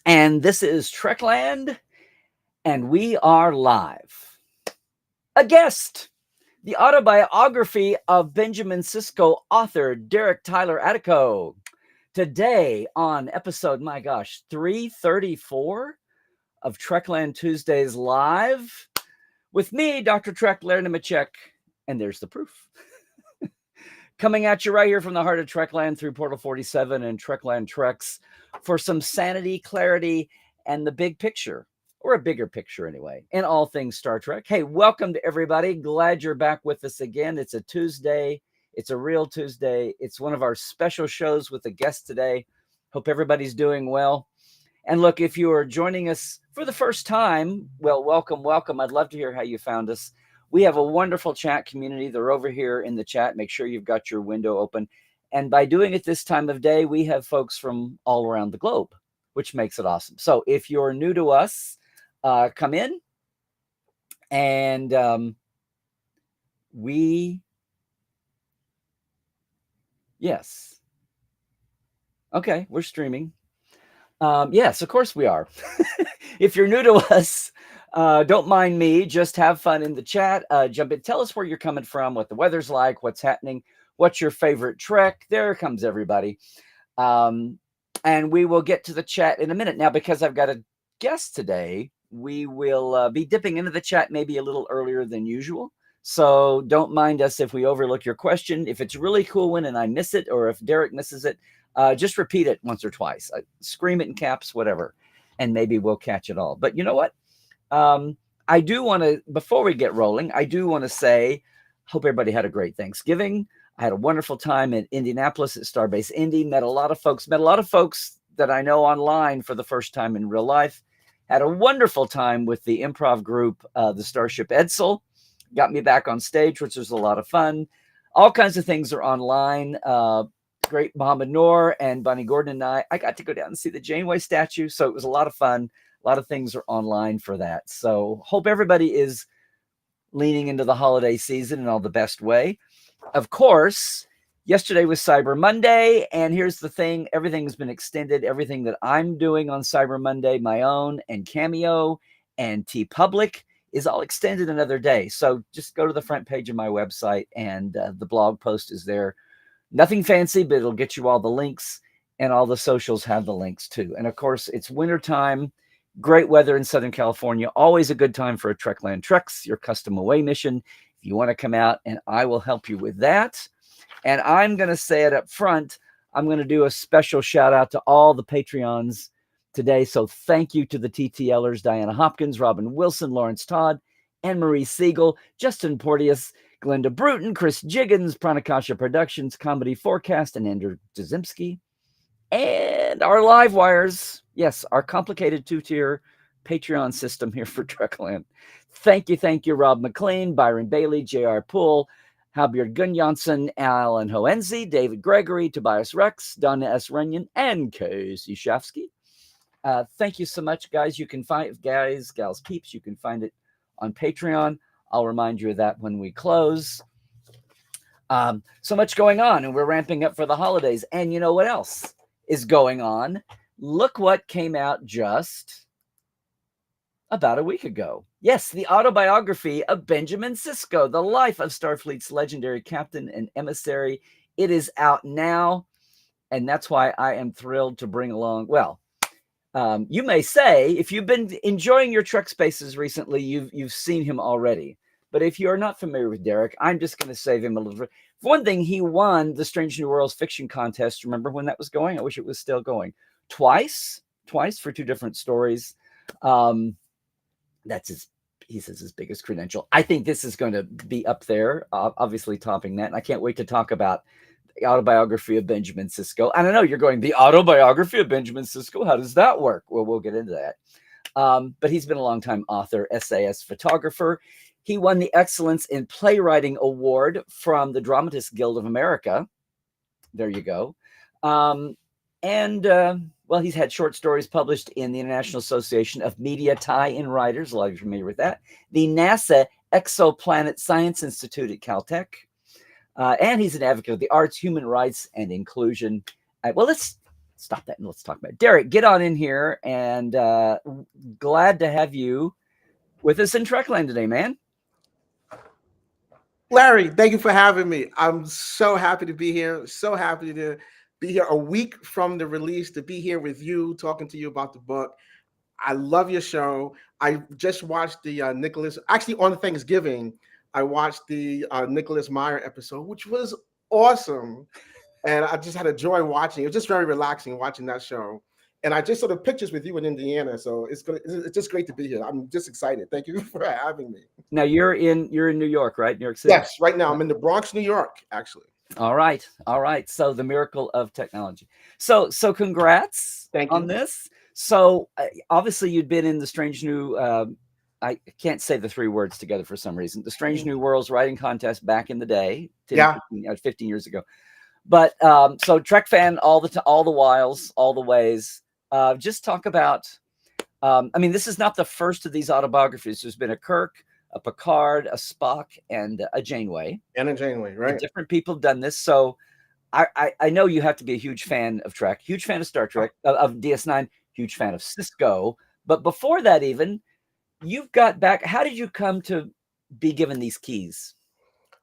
And this is Trekland, and we are live. A guest, the autobiography of Benjamin Sisko author Derek Tyler Attico. Today on episode, 334 of Trekland Tuesdays Live with me, Dr. Trek, Nemecek, and there's the proof. Coming at you right here from the heart of Trekland through Portal 47 and Trekland Treks for some sanity, clarity, and the big picture, or a bigger picture anyway, in all things Star Trek. Hey, welcome to everybody. Glad you're back with us again. It's a Tuesday. It's a real Tuesday. It's one of our special shows with a guest today. Hope everybody's doing well. And look, if you are joining us for the first time, well, welcome, welcome. I'd love to hear how you found us. We have a wonderful chat community. They're over here in the chat. Make sure you've got your window open. And by doing it this time of day, we have folks from all around the globe, which makes it awesome. So if you're new to us, come in. And yes. Okay, we're streaming. Yes, of course we are. If you're new to us, don't mind me. Just have fun in the chat. Jump in. Tell us where you're coming from, what the weather's like, what's happening, what's your favorite Trek. There comes everybody. And we will get to the chat in a minute. Now, because I've got a guest today, we will be dipping into the chat maybe a little earlier than usual. So don't mind us if we overlook your question. If it's a really cool one and I miss it, or if Derek misses it, just repeat it once or twice. Scream it in caps, whatever, and maybe we'll catch it all. But you know what? I do want to, before we get rolling, I do want to say, hope everybody had a great Thanksgiving. I had a wonderful time in Indianapolis at Starbase Indy. Met a lot of folks that I know online for the first time in real life. Had a wonderful time with the improv group, the Starship Edsel. Got me back on stage, which was a lot of fun. All kinds of things are online. Great Mohammed Noor and Bonnie Gordon and I got to go down and see the Janeway statue. So it was a lot of fun. A lot of things are online for that. So hope everybody is leaning into the holiday season in all the best way. Of course, yesterday was Cyber Monday. And here's the thing. Everything's been extended. Everything that I'm doing on Cyber Monday, my own and Cameo and TeePublic, is all extended another day. So just go to the front page of my website and the blog post is there. Nothing fancy, but it'll get you all the links, and all the socials have the links too. And of course, it's wintertime, great weather in Southern California. Always a good time for a Trekland Treks, your custom away mission. If you want to come out, and I will help you with that. And I'm going to say it up front. I'm going to do a special shout out to all the Patreons today. So thank you to the TTLers, Diana Hopkins, Robin Wilson, Lawrence Todd, Anne-Marie Siegel, Justin Porteous, Glenda Bruton, Chris Jiggins, Pranakasha Productions, Comedy Forecast, and Andrew Dzimski. And our live wires. Yes, our complicated two-tier Patreon system here for Trekland. Thank you, Rob McLean, Byron Bailey, J.R. Poole, Halbjörn Gunnjonsson, Alan Hoenzi, David Gregory, Tobias Rex, Donna S. Runyon, and Casey Shafsky. Thank you so much, guys. You can find, gals, peeps, you can find it on Patreon. I'll remind you of that when we close. So much going on, and we're ramping up for the holidays. And you know what else is going on? Look what came out just about a week ago. Yes, the autobiography of Benjamin Sisko, the life of Starfleet's legendary captain and emissary. It is out now, and that's why I am thrilled to bring along, well, you may say, if you've been enjoying your Trek Spaces recently, you've seen him already. But if you're not familiar with Derek, I'm just going to save him a little bit. For one thing, he won the Strange New Worlds fiction contest. Remember when that was going? I wish it was still going. Twice for two different stories. That's he says his biggest credential. I think this is going to be up there, obviously topping that. And I can't wait to talk about the autobiography of Benjamin Sisko. And I know you're going, the autobiography of Benjamin Sisko? How does that work? Well, we'll get into that. But he's been a longtime author, essayist, photographer. He won the Excellence in Playwriting Award from the Dramatists Guild of America. There you go. Well, he's had short stories published in the International Association of Media Tie-In Writers. A lot of you are familiar with that. The NASA Exoplanet Science Institute at Caltech. And he's an advocate of the arts, human rights, and inclusion. Well, let's stop that and let's talk about it. Derek, get on in here, and glad to have you with us in Trekland today, man. Larry, thank you for having me. I'm so happy to be here. So happy to be here a week from the release, to be here with you, talking to you about the book. I love your show. I just watched the Nicholas, actually on Thanksgiving, I watched the Nicholas Meyer episode, which was awesome. And I just had a joy watching. It was just very relaxing watching that show. And I just saw the pictures with you in Indiana, so it's just great to be here. I'm just excited. Thank you for having me. Now you're in New York, right? New York City. Yes, right now I'm in the Bronx, New York, actually. All right, all right. So the miracle of technology. So congrats Thank on you. this. So obviously you'd been in the Strange New. I can't say the three words together for some reason. The Strange New Worlds writing contest back in the day, 10, Yeah. 15 years ago. But so Trek fan all the whiles, all the ways. Just talk about. I mean, this is not the first of these autobiographies. There's been a Kirk, a Picard, a Spock, and a Janeway. And a Janeway, And right? different people have done this. So I know you have to be a huge fan of Trek, huge fan of Star Trek, of DS9, huge fan of Sisko. But before that, even you've got back. How did you come to be given these keys?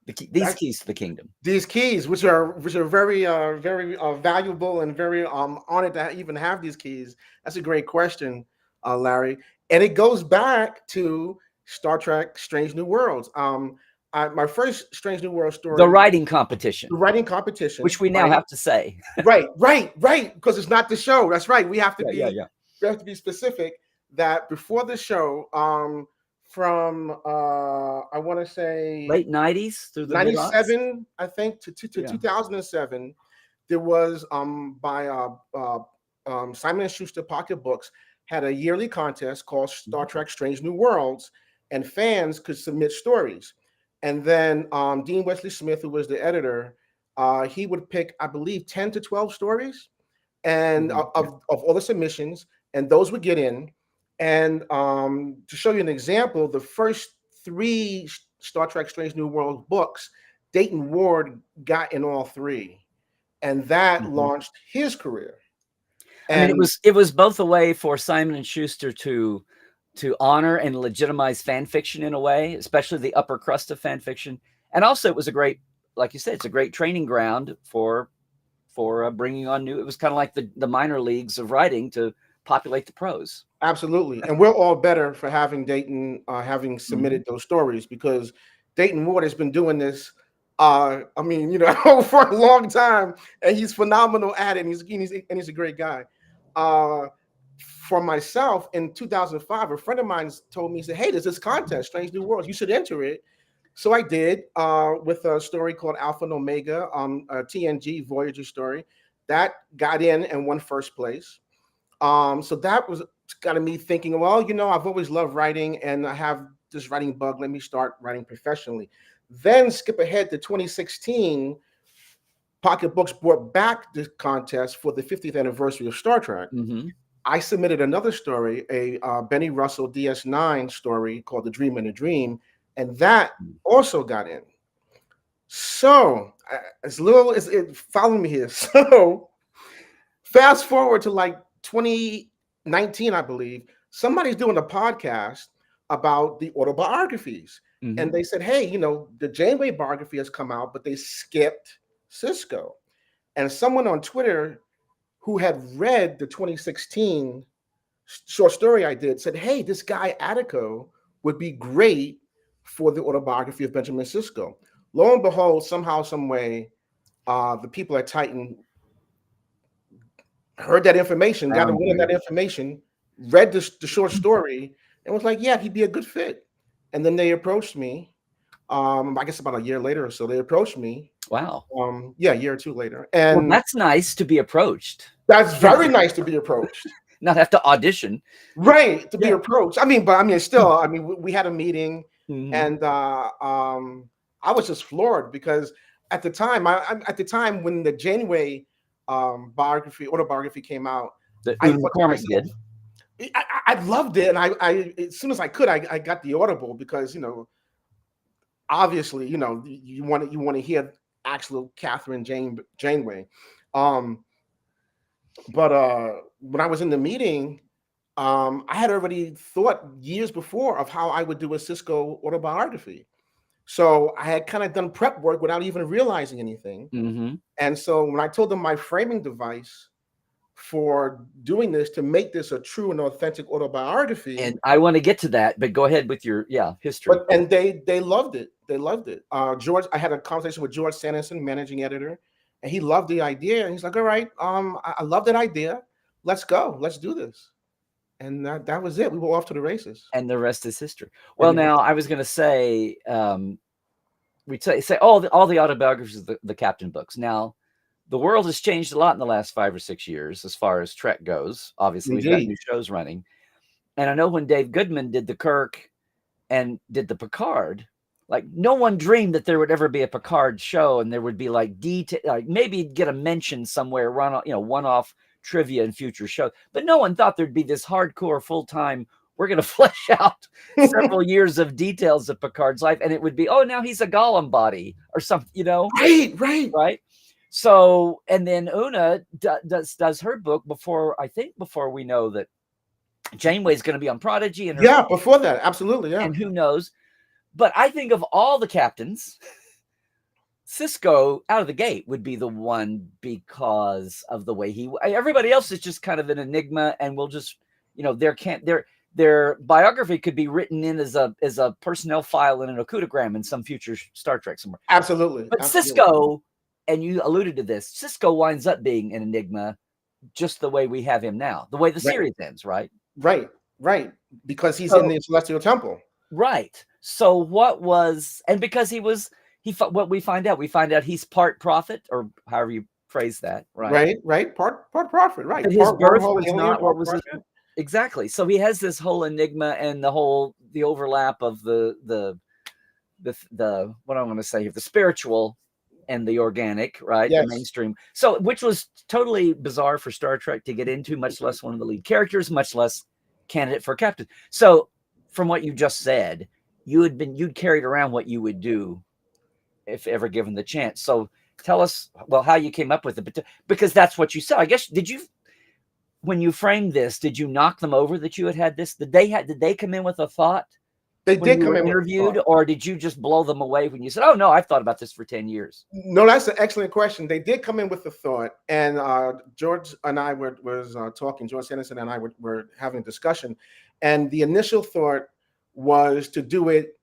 These keys to the kingdom. These keys, which are very valuable, and very honored to even have these keys. That's a great question, Larry. And it goes back to Star Trek: Strange New Worlds. My first Strange New World story, The writing competition, which we now have to say, right, because it's not the show. That's right. We have to be yeah. We have to be specific that before the show, from I want to say late 90s through the 97, I think, to 2007, there was by Simon and Schuster Pocket Books had a yearly contest called Star Trek: Strange New Worlds, and fans could submit stories. And then Dean Wesley Smith, who was the editor, he would pick, I believe, 10 to 12 stories, and of all the submissions, and those would get in. And to show you an example, the first 3 Star Trek: Strange New World books, Dayton Ward got in all 3, and that launched his career. And I mean, it was both a way for Simon and Schuster to honor and legitimize fan fiction in a way, especially the upper crust of fan fiction, and also it was a great, like you said, it's a great training ground for bringing on new. It was kind of like the minor leagues of writing to populate the pros. Absolutely. And we're all better for having Dayton having submitted those stories, because Dayton Ward has been doing this I mean, for a long time, and he's phenomenal at it, and he's a great guy. For myself, in 2005, a friend of mine told me, he said, "Hey, there's this contest, Strange New Worlds, you should enter it." So I did, with a story called Alpha and Omega, a TNG Voyager story that got in and won first place. So that was got me thinking, well, I've always loved writing, and I have this writing bug. Let me start writing professionally. Then skip ahead to 2016. Pocket Books brought back the contest for the 50th anniversary of Star Trek. I submitted another story, a Benny Russell DS9 story called The Dream in a Dream, and that also got in. So follow me here. So fast forward to like 2019, I believe, somebody's doing a podcast about the autobiographies. And they said, hey, the Janeway biography has come out, but they skipped Sisko. And someone on Twitter who had read the 2016 short story I did said, hey, this guy Attico would be great for the autobiography of Benjamin Sisko. Lo and behold, somehow, some way, the people at Titan heard that information, got a wind of that information, read the short story, and was like, yeah, he'd be a good fit. And then they approached me. I guess about a year later or so, they approached me. Wow. Yeah, a year or two later. And that's nice to be approced. That's very nice to be approached. Not have to audition. Right, to be approached. Still, we had a meeting, and I was just floored, because at the time, when the Janeway autobiography came out, I loved it, and I as soon as I could, I got the Audible, because obviously, you want to hear actual Catherine Janeway. But when I was in the meeting, I had already thought years before of how I would do a Sisko autobiography. So I had kind of done prep work without even realizing anything. Mm-hmm. And so when I told them my framing device for doing this to make this a true and authentic autobiography, And I want to get to that, but go ahead with your history. and they loved it. They loved it. George, I had a conversation with George Sanderson, managing editor, and he loved the idea. And he's like, "All right, I love that idea. Let's go. Let's do this." And that was it. We were off to the races. And the rest is history. Well, now I was going to say, we say all the autobiographies of the Captain books. Now, the world has changed a lot in the last 5 or 6 years as far as Trek goes. Obviously, we've got new shows running. And I know when Dave Goodman did the Kirk and did the Picard, like no one dreamed that there would ever be a Picard show and there would be like detail, like maybe get a mention somewhere, one-off trivia in future shows. But no one thought there'd be this hardcore full-time, we're going to flesh out several years of details of Picard's life. And it would be, oh, now he's a Gollum body or something, Right. So, and then Una does her book before we know that Janeway's going to be on Prodigy. And before that, absolutely, yeah. And who knows? But I think of all the captains, Sisko out of the gate would be the one because of the way everybody else is just kind of an enigma, and we'll just, their biography could be written in as a personnel file in an Okutagram in some future Star Trek somewhere. Absolutely. But Sisko, and you alluded to this, Sisko winds up being an enigma just the way we have him now, the way the series ends, right? Right. Because he's in the Celestial Temple. Right. So because what we find out he's part prophet, or however you phrase that, right? Right. Part prophet, right. But his birth was not what was exactly. So he has this whole enigma and the overlap of the what I'm going to say, the spiritual and the organic, right? Yes. The mainstream. So, which was totally bizarre for Star Trek to get into, much less one of the lead characters, much less candidate for captain. So, from what you just said, you'd carried around what you would do if ever given the chance. So, tell us, how you came up with it, because that's what you said. I guess, when you framed this, did you knock them over that you had this? Did they come in with a thought? They did come in interviewed, or did you just blow them away when you said, "Oh no, I've thought about this for 10 years"? No, that's an excellent question. They did come in with the thought, and George and I was talking. George Sanderson and I were having a discussion, and the initial thought was to do it.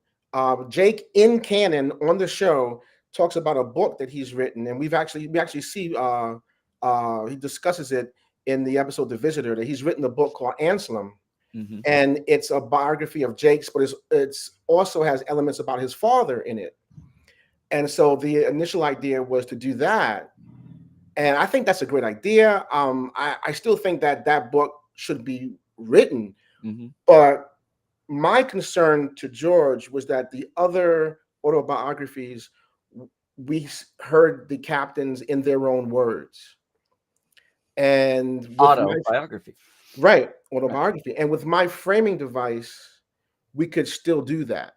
Jake in canon on the show talks about a book that he's written, and we actually see he discusses it in the episode "The Visitor" that he's written a book called Anselm. Mm-hmm. And it's a biography of Jake's, but it's also has elements about his father in it. And so the initial idea was to do that. And I think that's a great idea. I still think that book should be written. Mm-hmm. But my concern to George was that the other autobiographies, we heard the captains in their own words. And autobiography. Right, autobiography. And with my framing device, we could still do that.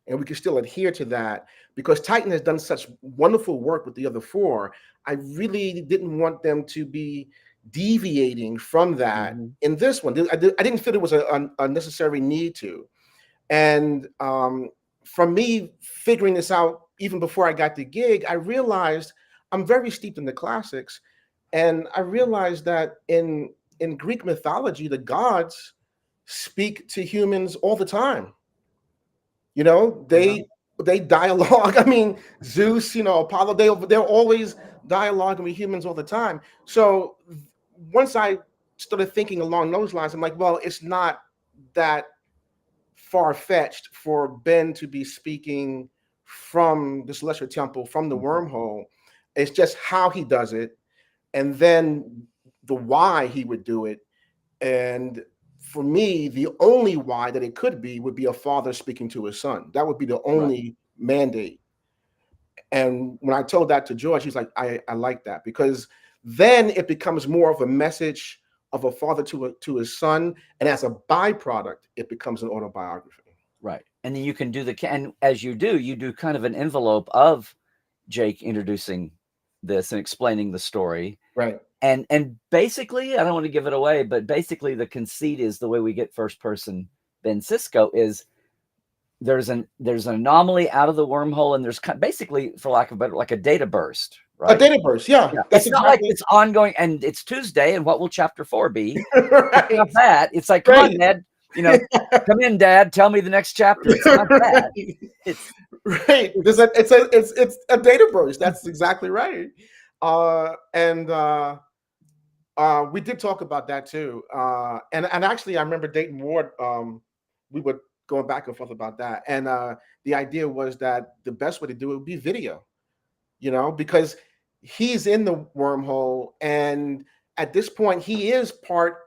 And we could still adhere to that, because Titan has done such wonderful work with the other four. I really didn't want them to be deviating from that in this one. I didn't feel it was a necessary need to. And from me figuring this out, even before I got the gig, I realized I'm very steeped in the classics. And I realized that in Greek mythology, the gods speak to humans all the time. They dialogue. I mean, Zeus, Apollo, they're always dialoguing with humans all the time. So once I started thinking along those lines, I'm like, well, it's not that far-fetched for Ben to be speaking from the Celestial Temple, from the wormhole. It's just how he does it, and then the why he would do it. And for me, the only why that it could be would be a father speaking to his son. That would be the only mandate. And when I told that to George, he's like, I like that, because then it becomes more of a message of a father to his son, and as a byproduct, it becomes an autobiography. Right. And then you can do and as you do kind of an envelope of Jake introducing this and explaining the story. Right. And basically, I don't want to give it away, but basically the conceit is the way we get first person Ben Sisko is there's an anomaly out of the wormhole, and there's basically, for lack of a better, like a data burst, A right? data burst, yeah. Yeah. That's It's not like exactly it's ongoing and it's Tuesday, and what will chapter 4 be? It's not right. that. It's like, come on, Right. Dad, come in, Dad, tell me the next chapter. It's not that. Right. It's Right. It's a data burst. That's exactly right. And we did talk about that too. And actually, I remember Dayton Ward. We were going back and forth about that, and the idea was that the best way to do it would be video. Because he's in the wormhole, and at this point, he is part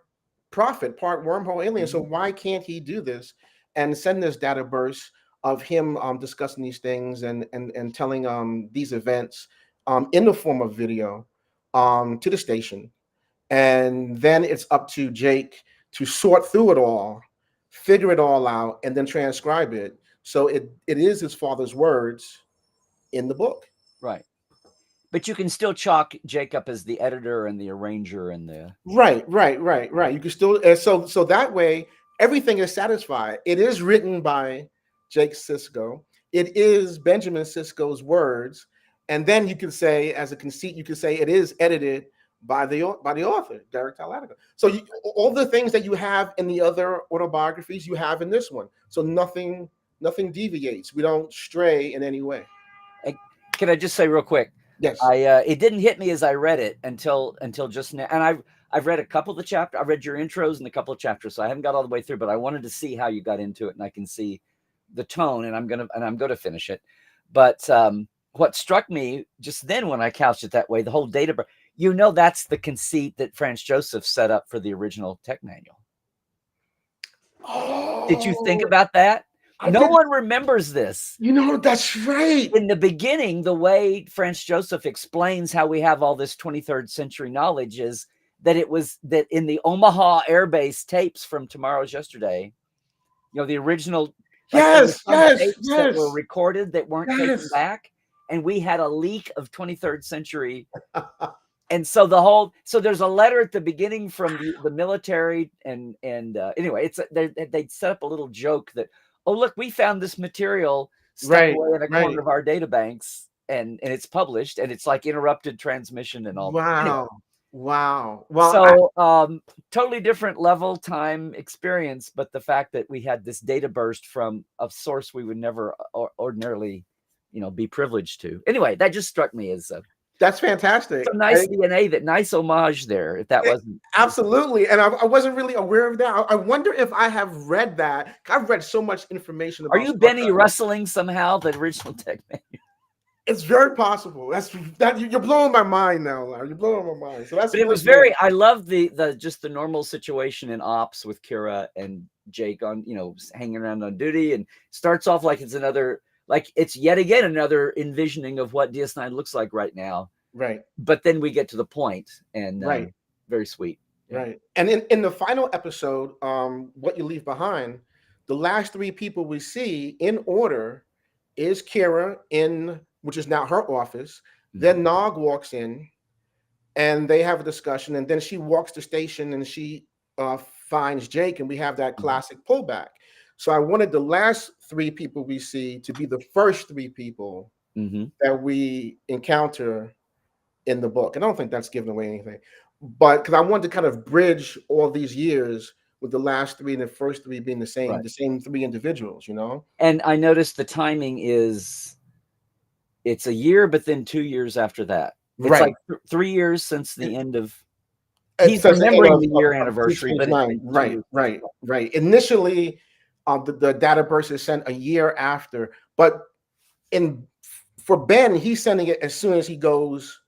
prophet, part wormhole alien. So why can't he do this and send this data burst of him discussing these things and telling these events in the form of video to the station? And then it's up to Jake to sort through it all, figure it all out, and then transcribe it. So it is his father's words in the book. right. But you can still chalk Jake up as the editor and the arranger and the Right. You can still so that way everything is satisfied. It is written by Jake Sisko. It is Benjamin Sisko's words, and then you can say, as a conceit, you can say it is edited by the author, Derek Talatico. So all the things that you have in the other autobiographies, you have in this one. So nothing deviates. We don't stray in any way. Can I just say real quick? Yes. It didn't hit me as I read it until just now. And I've read a couple of the chapters. I read your intros and a couple of chapters, so I haven't got all the way through. But I wanted to see how you got into it, and I can see the tone, and I'm gonna finish it. But what struck me just then when I couched it that way, the whole data, that's the conceit that Franz Joseph set up for the original tech manual. Oh, did you think about that? No one remembers this. That's right. In the beginning, the way Franz Joseph explains how we have all this 23rd century knowledge is that it was that in the Omaha Air Base tapes from Tomorrow's Yesterday, the original yes, tapes that were recorded that weren't taken back, and we had a leak of 23rd century. And so there's a letter at the beginning from the military, and anyway, they set up a little joke that, oh, look, we found this material stuck away in a corner of our data banks, and it's published, and it's like interrupted transmission and all. Wow. Wow. Well, so totally different level, time, experience, but the fact that we had this data burst from a source we would never ordinarily, be privileged to. Anyway, that just struck me as that's fantastic. Some nice DNA, nice homage there. If that wasn't absolutely, and I wasn't really aware of that. I wonder if I have read that. I've read so much information about. Are you Benny Rustling somehow the original tech manual? It's very possible. That you're blowing my mind now, Larry. You're blowing my mind. So that's. But it was very. I love the just the normal situation in ops with Kira and Jake on hanging around on duty, and starts off like it's another. Like it's yet again another envisioning of what DS9 looks like right now. Right. But then we get to the point, and very sweet. Yeah. Right. And in the final episode, What You Leave Behind, the last three people we see in order is Kira which is now her office. Mm-hmm. Then Nog walks in, and they have a discussion, and then she walks the station, and she finds Jake, and we have that classic pullback. So I wanted the last three people we see to be the first three people that we encounter in the book. And I don't think that's giving away anything, but because I wanted to kind of bridge all these years with the last three and the first three being the same three individuals, And I noticed the timing it's a year, but then 2 years after that. It's like 3 years since the end of. He's remembering the year anniversary, but right. Initially, the data burst is sent a year after, but for Ben, he's sending it as soon as he goes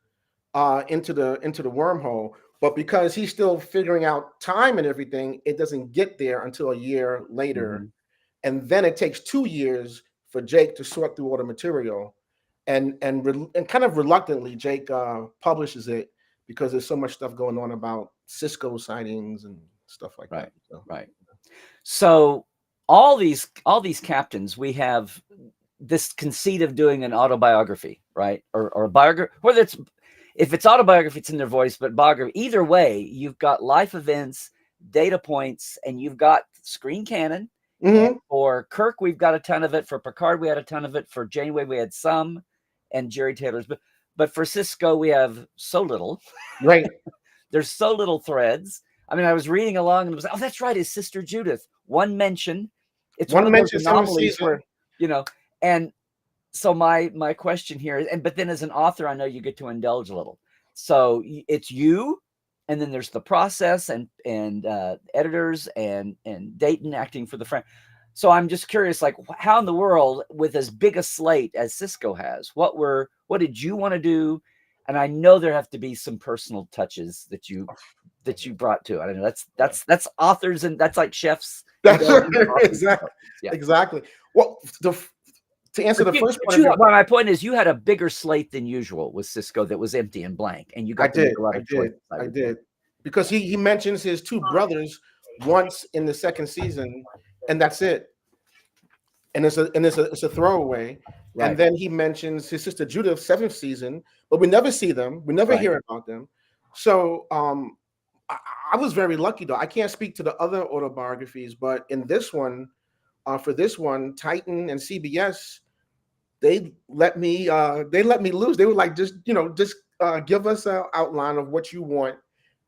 into the wormhole. But because he's still figuring out time and everything, it doesn't get there until a year later, and then it takes 2 years for Jake to sort through all the material, and kind of reluctantly, Jake publishes it because there's so much stuff going on about Sisko sightings and stuff like that. So all these captains, we have this conceit of doing an autobiography, right? Or a biography, whether if it's autobiography, it's in their voice, but biography, either way, you've got life events, data points, and you've got screen canon. And Mm-hmm. for Kirk, we've got a ton of it. For Picard, we had a ton of it. For Janeway, we had some, and Jerry Taylor's. But for Sisko, we have so little. Right. There's so little threads. I mean, I was reading along and it was like, oh, that's right, his sister Judith. One mention. It's one One of those mention, seventh anomalies season. where, and so my question here is, but then as an author, I know you get to indulge a little. So it's you, and then there's the process and editors and Dayton acting for the friend. So I'm just curious, like, how in the world, with as big a slate as Sisko has, what did you want to do? And I know there have to be some personal touches that you brought to it. I don't know, that's authors, and that's like chefs. That's exactly. Yeah. Exactly. Well, to answer the first part, my point is, you had a bigger slate than usual with Sisko that was empty and blank, and you got to make a lot of choices. I did, because he mentions his two brothers once in the second season, and that's it. And it's a throwaway. Right. And then he mentions his sister Judith, seventh season, but we never see them. We never hear about them. So I was very lucky, though. I can't speak to the other autobiographies, but in this one, for this one, Titan and CBS, they let me loose. They were like, just give us an outline of what you want,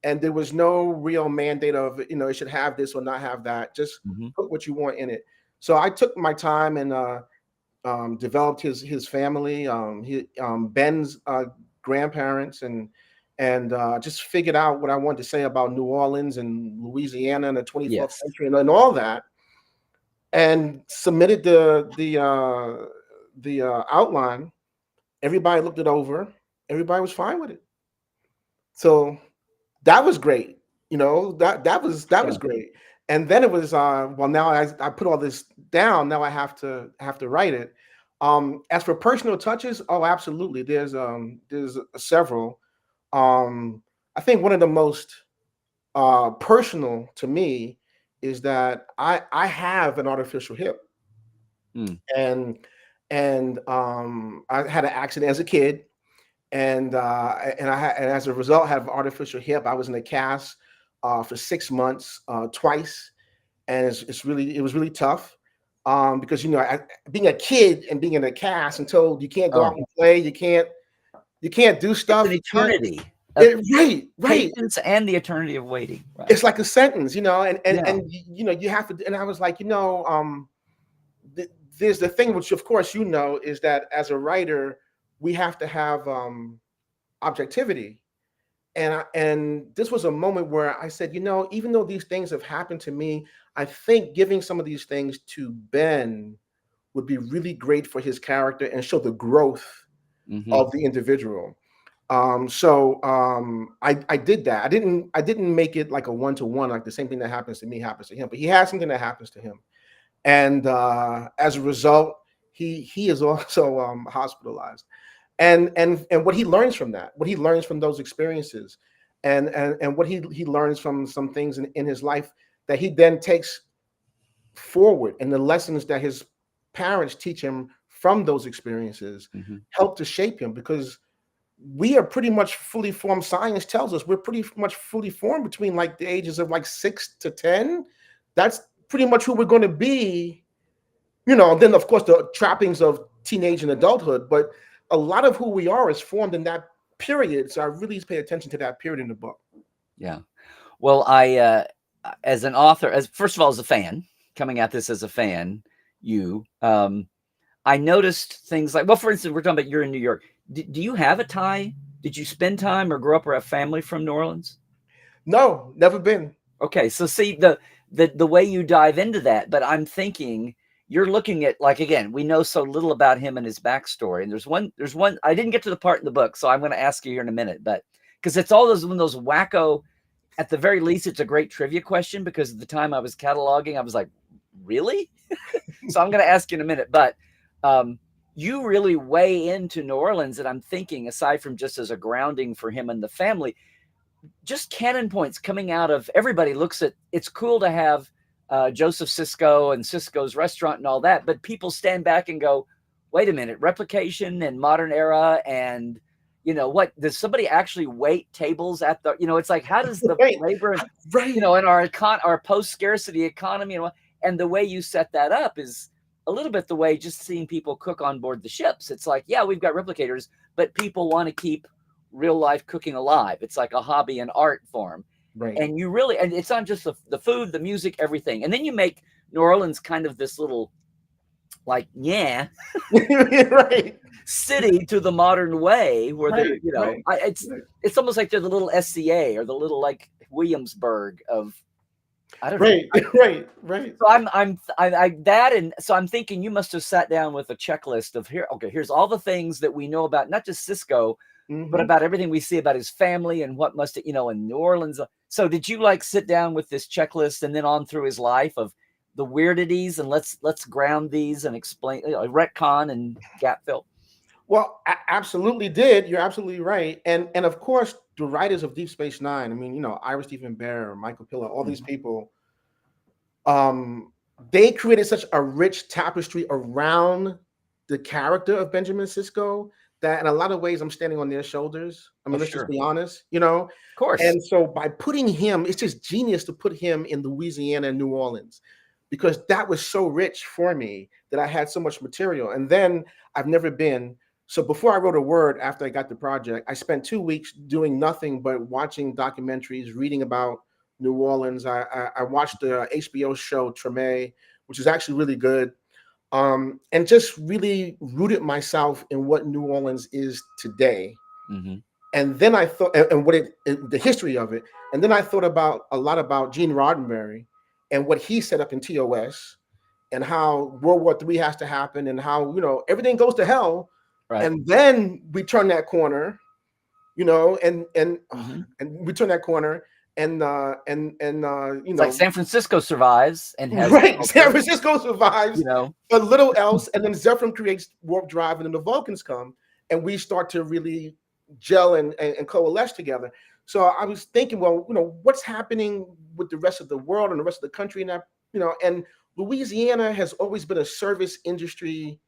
and there was no real mandate of it should have this or not have that. Just put what you want in it. So I took my time and developed his family, Ben's grandparents, and just figured out what I wanted to say about New Orleans and Louisiana in the 24th century and all that, and submitted the outline. Everybody looked it over. Everybody was fine with it. So that was great. That was great. And then it was now I put all this down. Now I have to write it. As for personal touches, oh, absolutely. There's several. I think one of the most personal to me is that I have an artificial hip, and I had an accident as a kid, and as a result had an artificial hip. I was in a cast for 6 months twice, and it was really tough because being a kid and being in a cast and told you can't go out and play, you can't do stuff. It's an eternity. Right. Patience and the eternity of waiting. Right. It's like a sentence, and you have to. And I was like, there's the thing, which of course is that as a writer we have to have objectivity. And this was a moment where I said, even though these things have happened to me, I think giving some of these things to Ben would be really great for his character and show the growth of the individual. So I did that. I didn't make it like a one-to-one, like the same thing that happens to me happens to him, but he has something that happens to him. And as a result, he is also hospitalized. And what he learns from that, what he learns from those experiences, and what he learns from some things in his life that he then takes forward, and the lessons that his parents teach him from those experiences help to shape him, because we are pretty much fully formed. Science tells us we're pretty much fully formed between like the ages of like 6 to 10. That's pretty much who we're going to be, then of course the trappings of teenage and adulthood, but a lot of who we are is formed in that period. So I really pay attention to that period in the book. Yeah. Well, I, as an author, first of all, as a fan, coming at this as a fan, I noticed things like, well, for instance, we're talking about you're in New York. Do you have a tie? Did you spend time or grow up or have family from New Orleans? No, never been. Okay. So see the way you dive into that, but I'm thinking, you're looking at, like, again, we know so little about him and his backstory. And there's one, I didn't get to the part in the book, so I'm going to ask you here in a minute, but because it's all one of those wacko, at the very least, it's a great trivia question, because at the time I was cataloging, I was like, really? So I'm going to ask you in a minute, but you really weigh into New Orleans. And I'm thinking, aside from just as a grounding for him and the family, just canon points coming out of, everybody looks at, it's cool to have Joseph Sisko and Sisko's restaurant and all that, but people stand back and go, wait a minute, replication and modern era, and You know, what does somebody actually wait tables at the, you know, it's like, how does the Right. labor and, you Right. know, in our post-scarcity economy, and the way you set that up is a little bit the way just seeing people cook on board the ships. It's like, yeah, we've got replicators, but people want to keep real life cooking alive. It's like a hobby and art form. Right. And you really, and it's not just the food, the music, everything. And then you make New Orleans kind of this little, like, yeah, Right. city to the modern way, where they're, Right. you know, Right. it's almost like they're the little SCA or the little like Williamsburg of, I don't know. Right. Right. Right. So that, and so I'm thinking you must have sat down with a checklist of, here, okay, here's all the things that we know about not just Sisko, but about everything we see about his family and what must, you know, in New Orleans. So did you like sit down with this checklist and then on through his life of the weirdities, and let's ground these and explain, you know, retcon and gap fill? Well, absolutely did. You're absolutely right. And of course, the writers of Deep Space Nine, I mean, you know, Ira Stephen Bear, Michael Piller, all these people, they created such a rich tapestry around the character of Benjamin Sisko that in a lot of ways I'm standing on their shoulders. I mean, let's just be honest, you know. Of course. And so by putting him, it's just genius to put him in Louisiana and New Orleans, because that was so rich for me that I had so much material. And then I've never been. So before I wrote a word, after I got the project, I spent 2 weeks doing nothing but watching documentaries, reading about New Orleans. I watched the HBO show Treme, which is actually really good, and just really rooted myself in what New Orleans is today. And then I thought, and what the history of it. And then I thought about a lot about Gene Roddenberry and what he set up in TOS, and how World War III has to happen, and how, you know, everything goes to hell. Right. And then we turn that corner, you know, and we turn that corner, and you know, it's like San Francisco survives and has San Francisco survives, you know, a little else, and then Zephyr creates warp drive, and then the Vulcans come, and we start to really gel and coalesce together. So I was thinking, well, you know, what's happening with the rest of the world and the rest of the country, and that, you know, and Louisiana has always been a service industry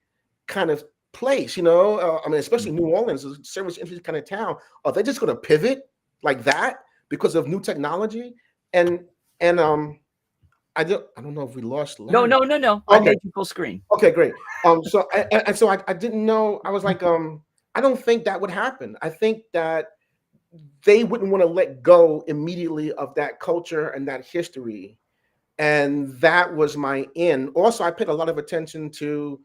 kind of place, you know. I mean, especially New Orleans is a service industry kind of town. Are they just going to pivot like that because of new technology? And I don't know if we lost. No. Okay. I made you full screen. Okay, great. So I didn't know. I was like, I don't think that would happen. I think that they wouldn't want to let go immediately of that culture and that history, and that was my in. Also, I paid a lot of attention to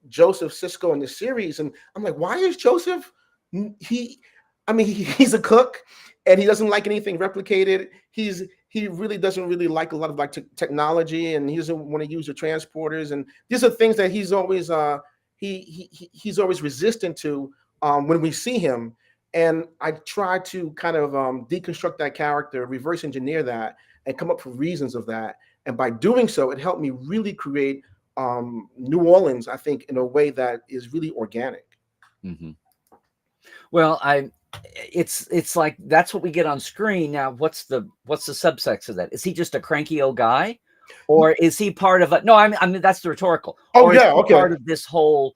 Joseph Sisko in the series, and I'm like, why is Joseph? He's a cook, and he doesn't like anything replicated. He really doesn't really like a lot of like technology, and he doesn't want to use the transporters. And these are things that he's always he's always resistant to when we see him. And I try to kind of deconstruct that character, reverse engineer that, and come up with reasons of that. And by doing so, it helped me really create New Orleans, I think, in a way that is really organic. Well, it's like that's what we get on screen. Now, what's the subsex of that? Is he just a cranky old guy, or is he part of a? No, I mean that's the rhetorical. Oh, yeah, okay. Part of this whole,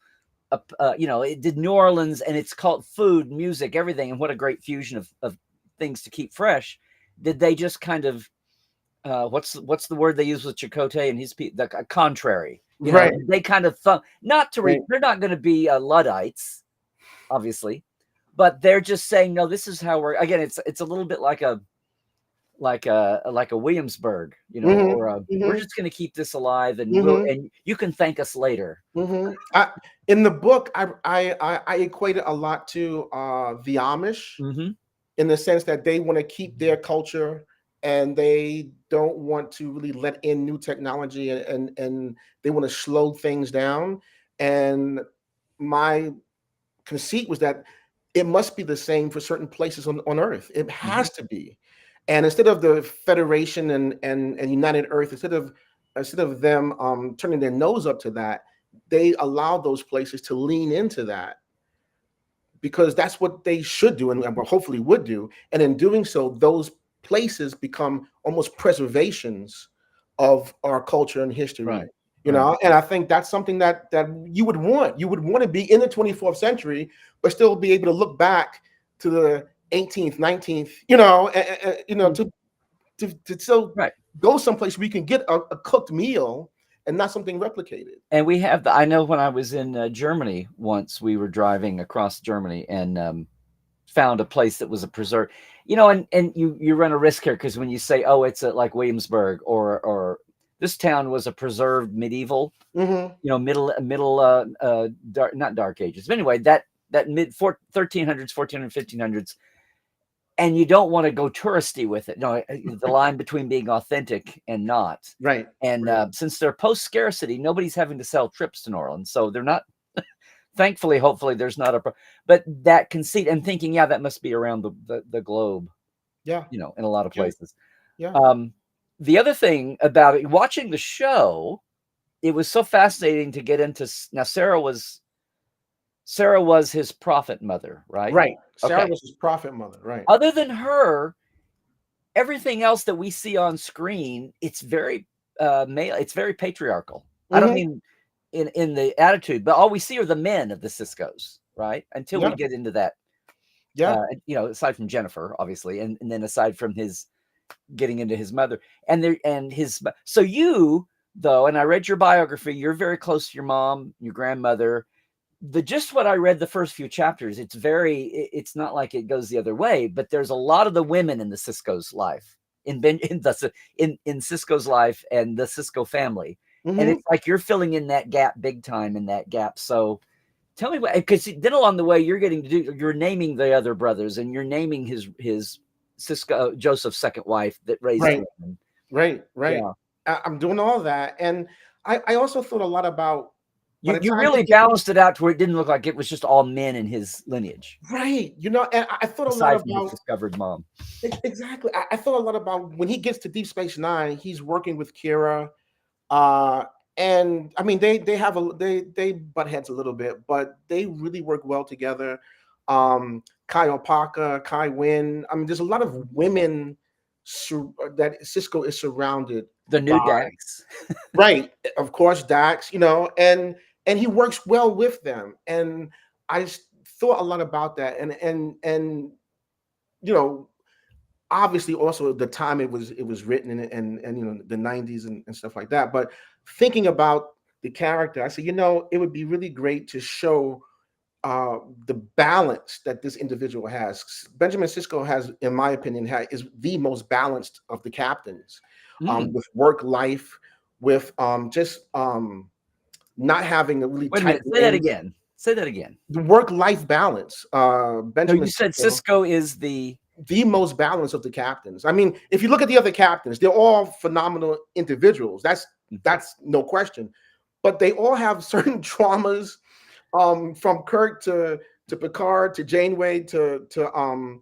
you know, it did New Orleans, and it's called food, music, everything, and what a great fusion of things to keep fresh. Did they just kind of what's the word they use with Chakotay and his the contrary? You know, they kind of not to they're not going to be Luddites, obviously, but they're just saying, no, this is how we're, again, it's a little bit like a Williamsburg, you know, or we're just going to keep this alive, and and you can thank us later. In the book, I equated a lot to the Amish, in the sense that they want to keep their culture, and they don't want to really let in new technology, and they want to slow things down. And my conceit was that it must be the same for certain places on Earth. It has to be. And instead of the Federation and United Earth, instead of them turning their nose up to that, they allow those places to lean into that, because that's what they should do, and hopefully would do. And in doing so, those places become almost preservations of our culture and history. you know. And I think that's something that you would want. You would want to be in the 24th century, but still be able to look back to the 18th, 19th, you know, to still go someplace where you can get a cooked meal and not something replicated. And we have I know when I was in Germany once, we were driving across Germany and found a place that was a preserve, you know, and you run a risk here, because when you say, oh, it's like Williamsburg or this town was a preserved medieval, you know, middle dark, not dark ages, but anyway, that mid 1300s, 1400s, 1500s, and you don't want to go touristy with it. No, the line between being authentic and not. Right. And since they're post scarcity, nobody's having to sell trips to New Orleans, so they're not. Thankfully, hopefully, there's not but that conceit and thinking, yeah, that must be around the globe. Yeah, you know, in a lot of places. Yeah. The other thing about it, watching the show, it was so fascinating to get into. Now, Sarah was his prophet mother, right? Right. Sarah was his prophet mother, right? Other than her, everything else that we see on screen, it's very male. It's very patriarchal. I don't mean in the attitude, but all we see are the men of the Siskos, right? Until we get into that. Yeah. You know, aside from Jennifer, obviously, and then aside from his getting into his mother and his. So you, though, and I read your biography, you're very close to your mom, your grandmother. Just what I read the first few chapters, it's not like it goes the other way, but there's a lot of the women in the Sisko's life, in Sisko's life and the Sisko family. And it's like you're filling in that gap big time in that gap. So tell me what, because then along the way you're naming the other brothers, and you're naming his Sisko, Joseph's second wife that raised him. Right. Yeah. I'm doing all that, and I also thought a lot about. You really balanced it out to where it didn't look like it was just all men in his lineage. Right. You know, and I thought a lot about his discovered mom. Exactly. I thought a lot about when he gets to Deep Space Nine, he's working with Kira. And I mean, they butt heads a little bit, but they really work well together. Kai Opaka, Kai Wynn. I mean, there's a lot of women that Sisko is surrounded. The new Dax. Right. Of course, Dax, you know, and he works well with them. And I thought a lot about that. And you know, obviously also the time it was written and you know, the 90s and stuff like that. But thinking about the character, I said, you know, it would be really great to show the balance that this individual has. Benjamin Sisko has, in my opinion, is the most balanced of the captains, with work life, with just not having a really tight. Say that again. Say that again. The work-life balance. Benjamin. No, you said Sisko is the most balanced of the captains. I mean, if you look at the other captains, they're all phenomenal individuals. That's no question. But they all have certain traumas, from Kirk to Picard to Janeway to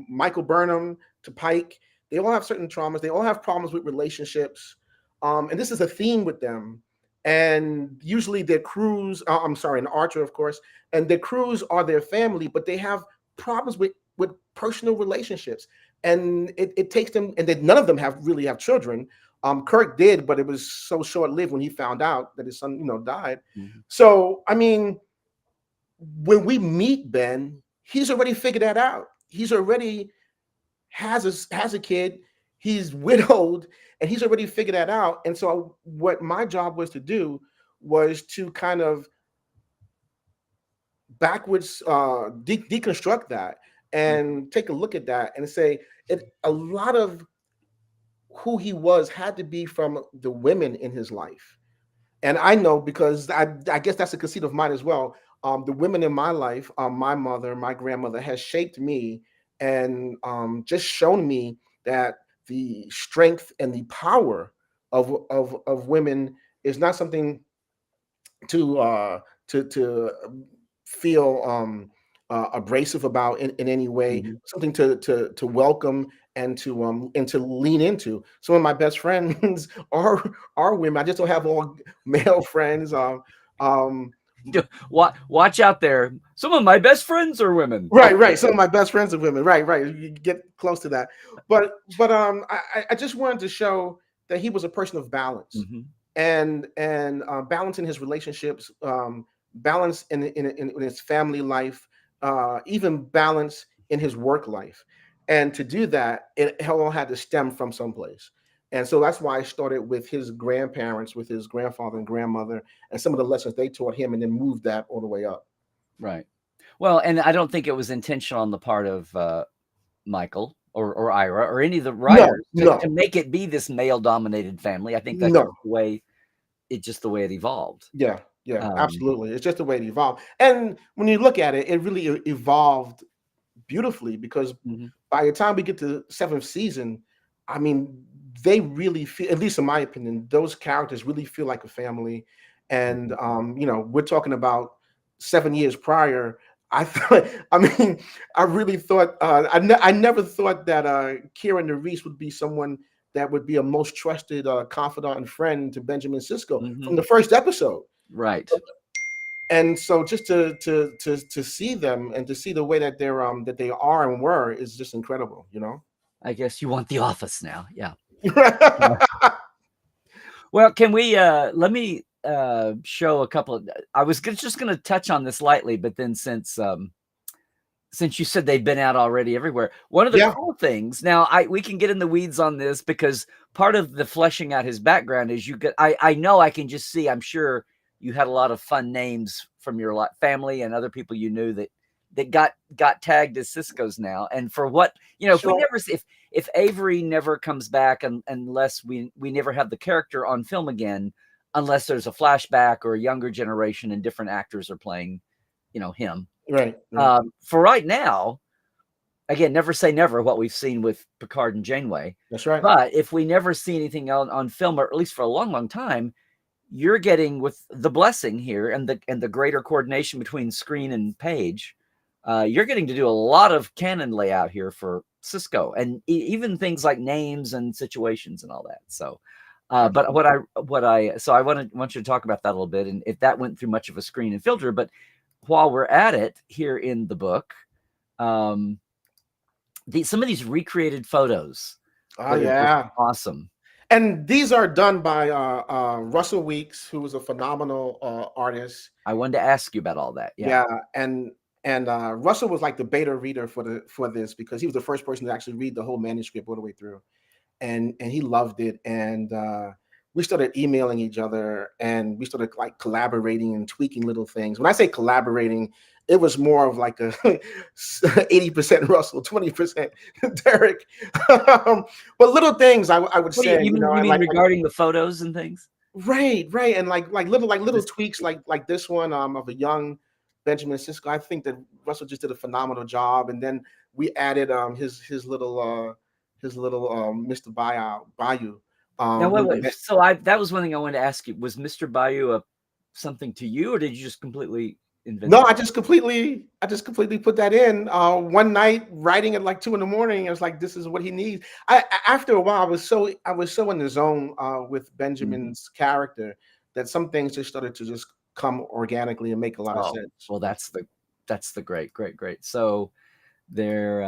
Michael Burnham to Pike. They all have certain traumas. They all have problems with relationships, and this is a theme with them. And usually their crews, and Archer, of course, and their crews are their family, but they have problems with personal relationships, and it takes them, and none of them really have children. Kirk did, but it was so short-lived when he found out that his son, you know, died. So, I mean, when we meet Ben, he's already figured that out. He's already has a kid. He's widowed, and he's already figured that out. And so what my job was to do was to kind of backwards deconstruct that and take a look at that and say a lot of who he was had to be from the women in his life. And I know, because I guess that's a conceit of mine as well. The women in my life, my mother, my grandmother, has shaped me and just shown me that the strength and the power of women is not something to feel abrasive about in any way. Something to welcome and to lean into. Some of my best friends are women. I just don't have all male friends. Watch out there. Some of my best friends are women. Right. Some of my best friends are women. Right. You get close to that. But I just wanted to show that he was a person of balance. and balancing his relationships, balance in his family life, even balance in his work life. And to do that, it all had to stem from someplace. And so that's why I started with his grandparents, with his grandfather and grandmother, and some of the lessons they taught him, and then moved that all the way up. Right. Well, and I don't think it was intentional on the part of Michael or Ira or any of the writers to make it be this male-dominated family. I think that's just the way it evolved. Yeah, absolutely. It's just the way it evolved. And when you look at it, it really evolved beautifully, because by the time we get to 7th season, I mean, they really feel, at least in my opinion, those characters really feel like a family. And we're talking about 7 years prior. I thought, I mean, I really thought, I never thought that Kieran Reese would be someone that would be a most trusted confidant and friend to Benjamin Sisko from the first episode. Right. And so just to see them and to see the way that they're that they are and were is just incredible, I guess you want The Office now. Yeah. Well, can we let me show a couple of, I was just going to touch on this lightly, but then since you said they've been out already everywhere, one of the cool things, now we can get in the weeds on this, because part of the fleshing out his background is I know I can just see, I'm sure you had a lot of fun names from your family and other people you knew that got tagged as Siskos now. And for what, if Avery never comes back, unless we never have the character on film again, unless there's a flashback or a younger generation and different actors are playing, him. Right. For right now, again, never say never what we've seen with Picard and Janeway. That's right. But if we never see anything on film, or at least for a long, long time, you're getting, with the blessing here and the greater coordination between screen and page, you're getting to do a lot of canon layout here for Sisko, and even things like names and situations and all that. So, but so I want you to talk about that a little bit, and if that went through much of a screen and filter. But while we're at it here in the book, some of these recreated photos. Oh yeah, awesome. And these are done by Russell Weeks, who was a phenomenal artist. I wanted to ask you about all that. Yeah, and Russell was like the beta reader for this, because he was the first person to actually read the whole manuscript all the way through, and he loved it. And we started emailing each other, and we started like collaborating and tweaking little things. When I say collaborating, it was more of like a 80% Russell, 20% Derek. But little things I would say. You mean regarding the photos and things? Right, and like little tweaks like this one of a young Benjamin Sisko. I think that Russell just did a phenomenal job, and then we added his little Mr. Bayou. Now wait. So that was one thing I wanted to ask you. Was Mr. Bayou something to you, or did you just completely invent? No, I just completely put that in one night, writing at like 2 a.m. I was like, this is what he needs. After a while, I was so in the zone with Benjamin's character that some things just started to just come organically and make a lot of sense. Well, that's the great. So they're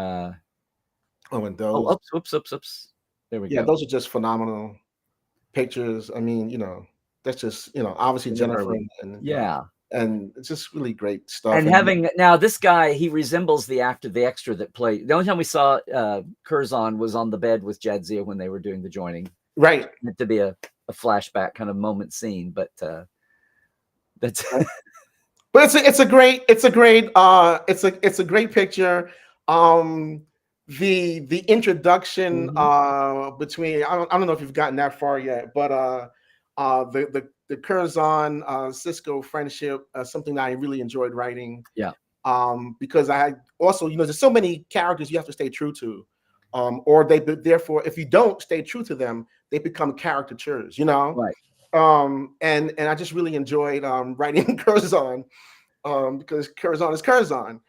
and those. Oops. There we go. Yeah, those are just phenomenal pictures. I mean, that's just obviously Jennifer and it's just really great stuff. And having now this guy, he resembles the extra that played. The only time we saw Curzon was on the bed with Jadzia when they were doing the joining. Right. Meant to be a flashback kind of moment scene, but that's. But it's a great picture. The introduction between I don't know if you've gotten that far yet, but the Curzon Sisko friendship, something that I really enjoyed writing. Yeah. Because I also, there's so many characters you have to stay true to, or therefore, if you don't stay true to them, they become caricatures. Right. And I just really enjoyed writing Curzon, because Curzon is Curzon.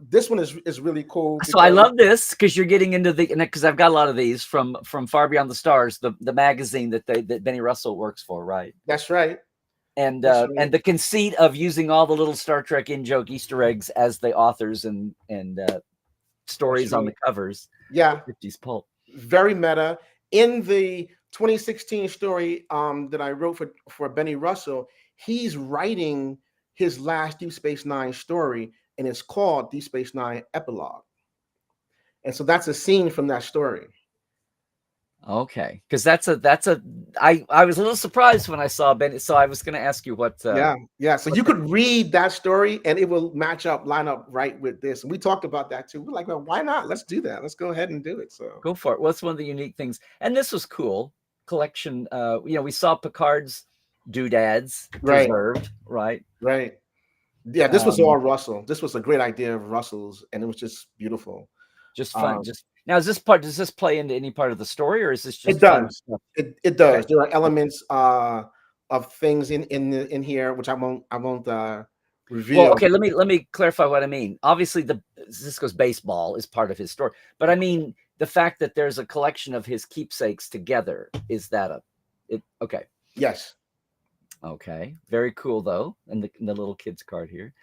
This one is really cool. So I love this because you're getting into because I've got a lot of these from Far Beyond the Stars, the magazine that Benny Russell works for, right? That's right. And and the conceit of using all the little Star Trek in-joke Easter eggs as the authors and stories on the covers. Yeah, 50s pulp. Very meta. In the 2016 story that I wrote for Benny Russell. He's writing his last Deep Space Nine story, and it's called Deep Space Nine Epilogue. And so that's a scene from that story. Okay, because I was a little surprised when I saw Ben. So I was going to ask you what. Yeah. So you could read that story, and it will line up right with this. And we talked about that too. We're like, well, why not? Let's do that. Let's go ahead and do it. So go for it. What's one of the unique things? And this was cool collection. We saw Picard's doodads preserved, right? Right. Yeah, this was all Russell. This was a great idea of Russell's, and it was just beautiful. Just fun. Just now, does this play into any part of the story, or is this just it does? It does. Okay. There are elements of things in here which I won't reveal. Well, okay, let me clarify what I mean. Obviously, Sisko's baseball is part of his story, but I mean the fact that there's a collection of his keepsakes together. Is that okay? Yes. Okay, very cool though, and the little kid's card here.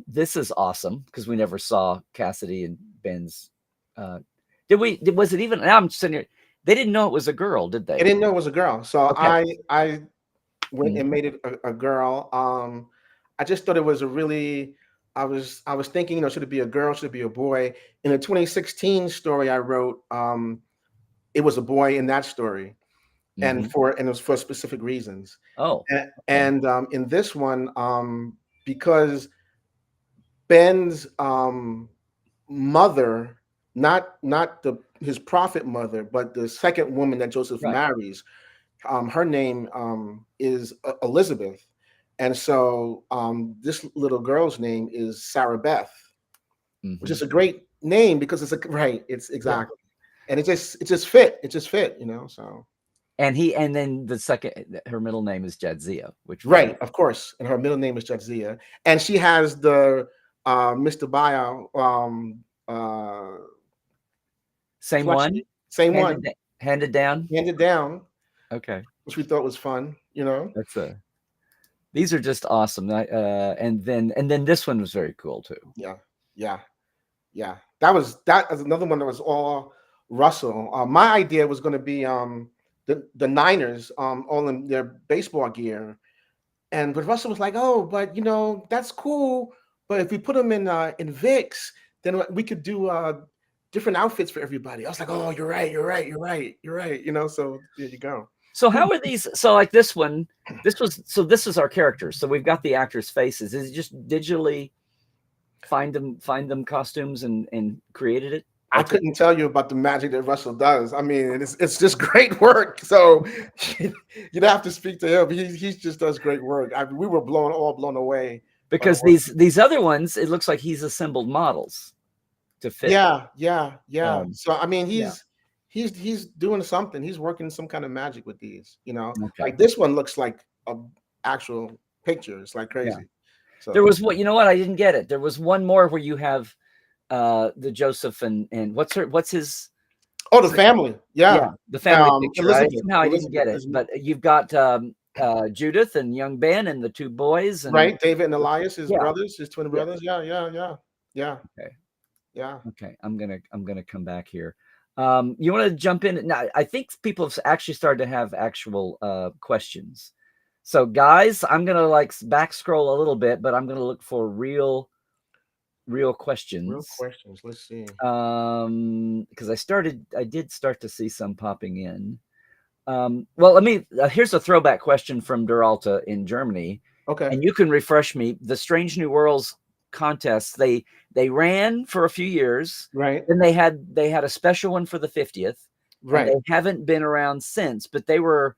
This is awesome because we never saw Cassidy and Ben's. Was it even? Now I'm sitting here. They didn't know it was a girl, did they? They didn't know it was a girl. So okay. I went and made it a girl. I just thought it was a really. I was thinking, should it be a girl? Should it be a boy? In the 2016 story I wrote, it was a boy in that story. And it was for specific reasons. Oh, and in this one, because Ben's mother, not his prophet mother, but the second woman that Joseph marries, her name is Elizabeth, and so this little girl's name is Sarah Beth, which is a great name because it's exactly, and it just fit, so. And then the second, her middle name is Jadzia, which of course, and her middle name is Jadzia, and she has the Mr. Bio same one, handed down. Okay, which we thought was fun. That's these are just awesome. And then this one was very cool too. Yeah. That was another one that was all Russell. My idea was going to be the Niners all in their baseball gear, but Russell was like, oh, but that's cool, but if we put them in Vicks, then we could do different outfits for everybody. I was like, oh, you're right. So there you go. So how are these? So like this one, this is our characters. So we've got the actors' faces. Is it just digitally find them costumes and created it? I couldn't tell you about the magic that Russell does. I mean, it's just great work. So you'd have to speak to him. He just does great work. We were blown away because these other ones, it looks like he's assembled models to fit. Yeah. So I mean, he's doing something. He's working some kind of magic with these. Like this one looks like an actual picture. It's like crazy. Yeah. So there was what I didn't get it. There was one more where you have the Joseph and what's his the family. Yeah, the family picture. Right? Somehow I didn't get it, but you've got Judith and young Ben and the two boys, and David and Elias, his brothers, his twin brothers. Yeah. Okay. Yeah. Okay. I'm gonna come back here. You want to jump in now? I think people have actually started to have actual questions. So guys, I'm gonna back scroll a little bit, but I'm gonna look for real questions. Let's see. Because I did start to see some popping in. Well, here's a throwback question from Duralta in Germany. Okay. And you can refresh me. The Strange New Worlds contests, they ran for a few years. Right. Then they had a special one for the 50th. Right. They haven't been around since, but they were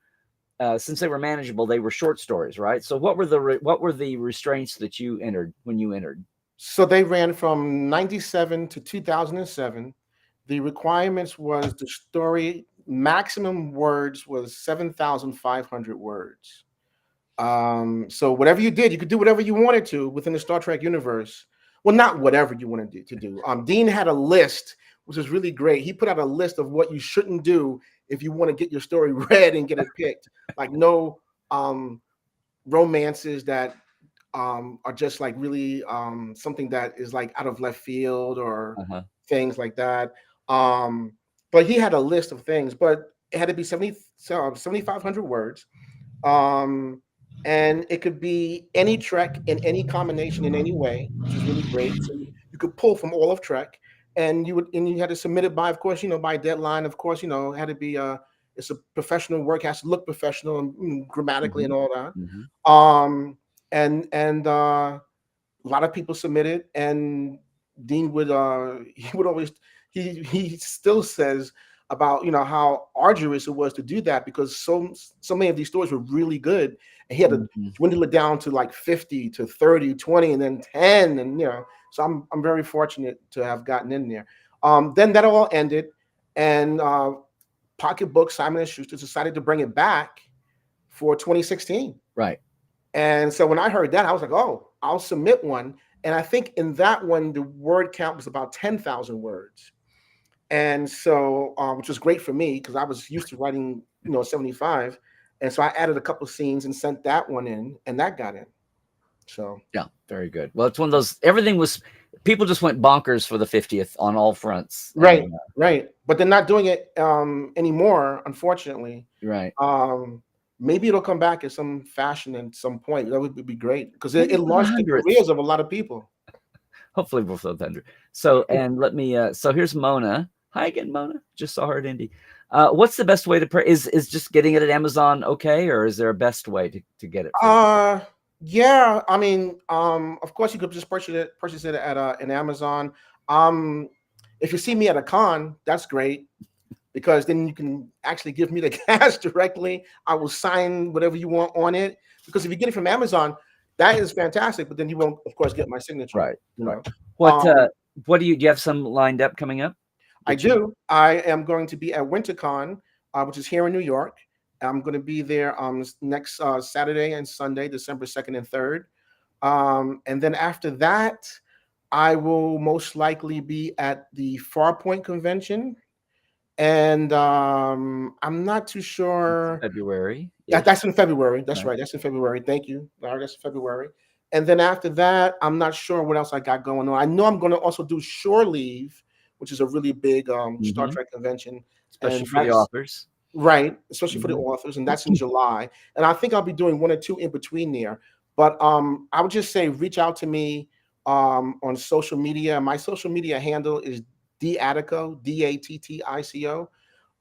since they were manageable, they were short stories, right? So what were the restraints that you entered when you entered? So they ran from 97 to 2007. The requirements was the story maximum words was 7,500 words. So whatever you did, you could do whatever you wanted to within the Star Trek universe. Well, not whatever you wanted to do. Dean had a list, which is really great. He put out a list of what you shouldn't do if you want to get your story read and get it picked. Like no romances that are just like really something that is like out of left field or things like that. But he had a list of things. But it had to be 7,500 words. Um, and it could be any Trek in any combination in any way, which is really great. So you could pull from all of Trek, and you had to submit it by, of course, by deadline. Of course, it had to be it's a professional work, has to look professional and grammatically and Mhm. all that. Mhm. And a lot of people submitted, and Dean would he would always he still says about how arduous it was to do that, because so many of these stories were really good, and he had to Mhm. dwindle it down to like 50 to 30, 20, and then 10, and so I'm very fortunate to have gotten in there. Then that all ended, and Pocketbook Simon and Schuster decided to bring it back for 2016. Right. And so when I heard that, I was like, oh, I'll submit one. And I think in that one, the word count was about 10,000 words. And so, which was great for me because I was used to writing, 75. And so I added a couple of scenes and sent that one in, and that got in. So, Yeah, very good. Well, it's one of those. Everything was. People just went bonkers for the 50th on all fronts, right, and right. But they're not doing it anymore, unfortunately. right. Um, Maybe it'll come back in some fashion at some point. That would be great because it, Maybe it for the launched the hundredth. careers of a lot of people. Hopefully, we'll fill the 100. So, and let me. So here's Mona. Hi again, Mona. Just saw her at Indy. What's the best way to pray? Is just getting it at Amazon okay, or is there a best way to get it for? Uh, yeah. I mean, of course, you could just purchase it at an Amazon. Um, if you see me at a con, that's great because then you can actually give me the cash directly. I will sign whatever you want on it. Because if you get it from Amazon, that is fantastic. But then you won't, of course, get my signature. Right. Right. What Um, what do you have some lined up coming up I that you do. I am going to be at WinterCon, which is here in New York. I'm going to be there next Saturday and Sunday, December 2nd and 3rd. And then after that, I will most likely be at the Farpoint convention. And I'm not too sure. February ish? That's in February. That's Right. right. That's in February. Thank you, Larry. That's in February. And then after that, I'm not sure what else I got going on. I know I'm going to also do Shore Leave, which is a really big Star Hmm. Trek convention. Especially And for the that's authors. right, especially for the Mhm. authors. And that's in July. And I think I'll be doing one or two in between there. But I would just say reach out to me on social media. My social media handle is Attico, Dattico,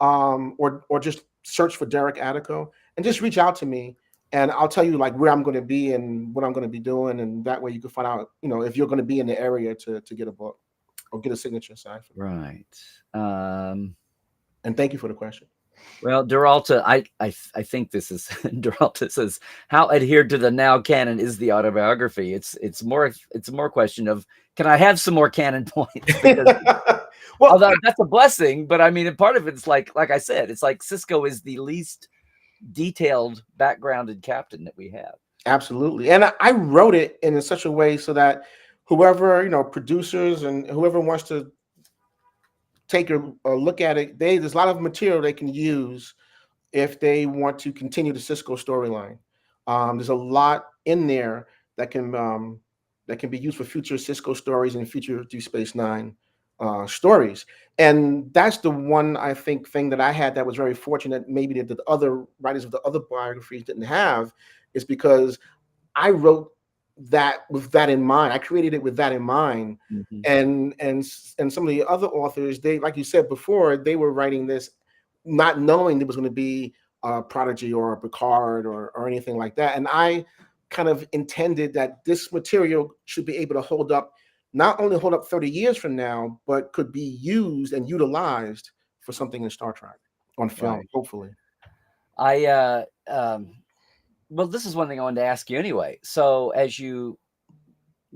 or just search for Derek Attico and just reach out to me, and I'll tell you like where I'm going to be and what I'm going to be doing, and that way you can find out, if you're going to be in the area to get a book or get a signature signed for me. Right. Um, And thank you for the question. well, Duralta, I think this is Duralta says, how adhered to the now canon is the autobiography? It's more a question of, can I have some more canon points? Because Well, although that's a blessing, but I mean, and part of it's like I said, it's like Sisko is the least detailed backgrounded captain that we have. absolutely. And I wrote it in such a way so that whoever, producers and whoever wants to take a look at it, there's a lot of material they can use if they want to continue the Cisco storyline. There's a lot in there that can be used for future Cisco stories and future Deep Space Nine stories. And that's the one I think thing that I had that was very fortunate. Maybe that the other writers of the other biographies didn't have, is because I wrote that with that in mind. I created it with that in mind. Mhm. And some of the other authors, they, like you said before, they were writing this not knowing there was going to be a Prodigy or a Picard or anything like that. And I kind of intended that this material should be able to hold up, not only hold up 30 years from now, but could be used and utilized for something in Star Trek on film, Right. hopefully. I well, this is one thing I wanted to ask you anyway. So as you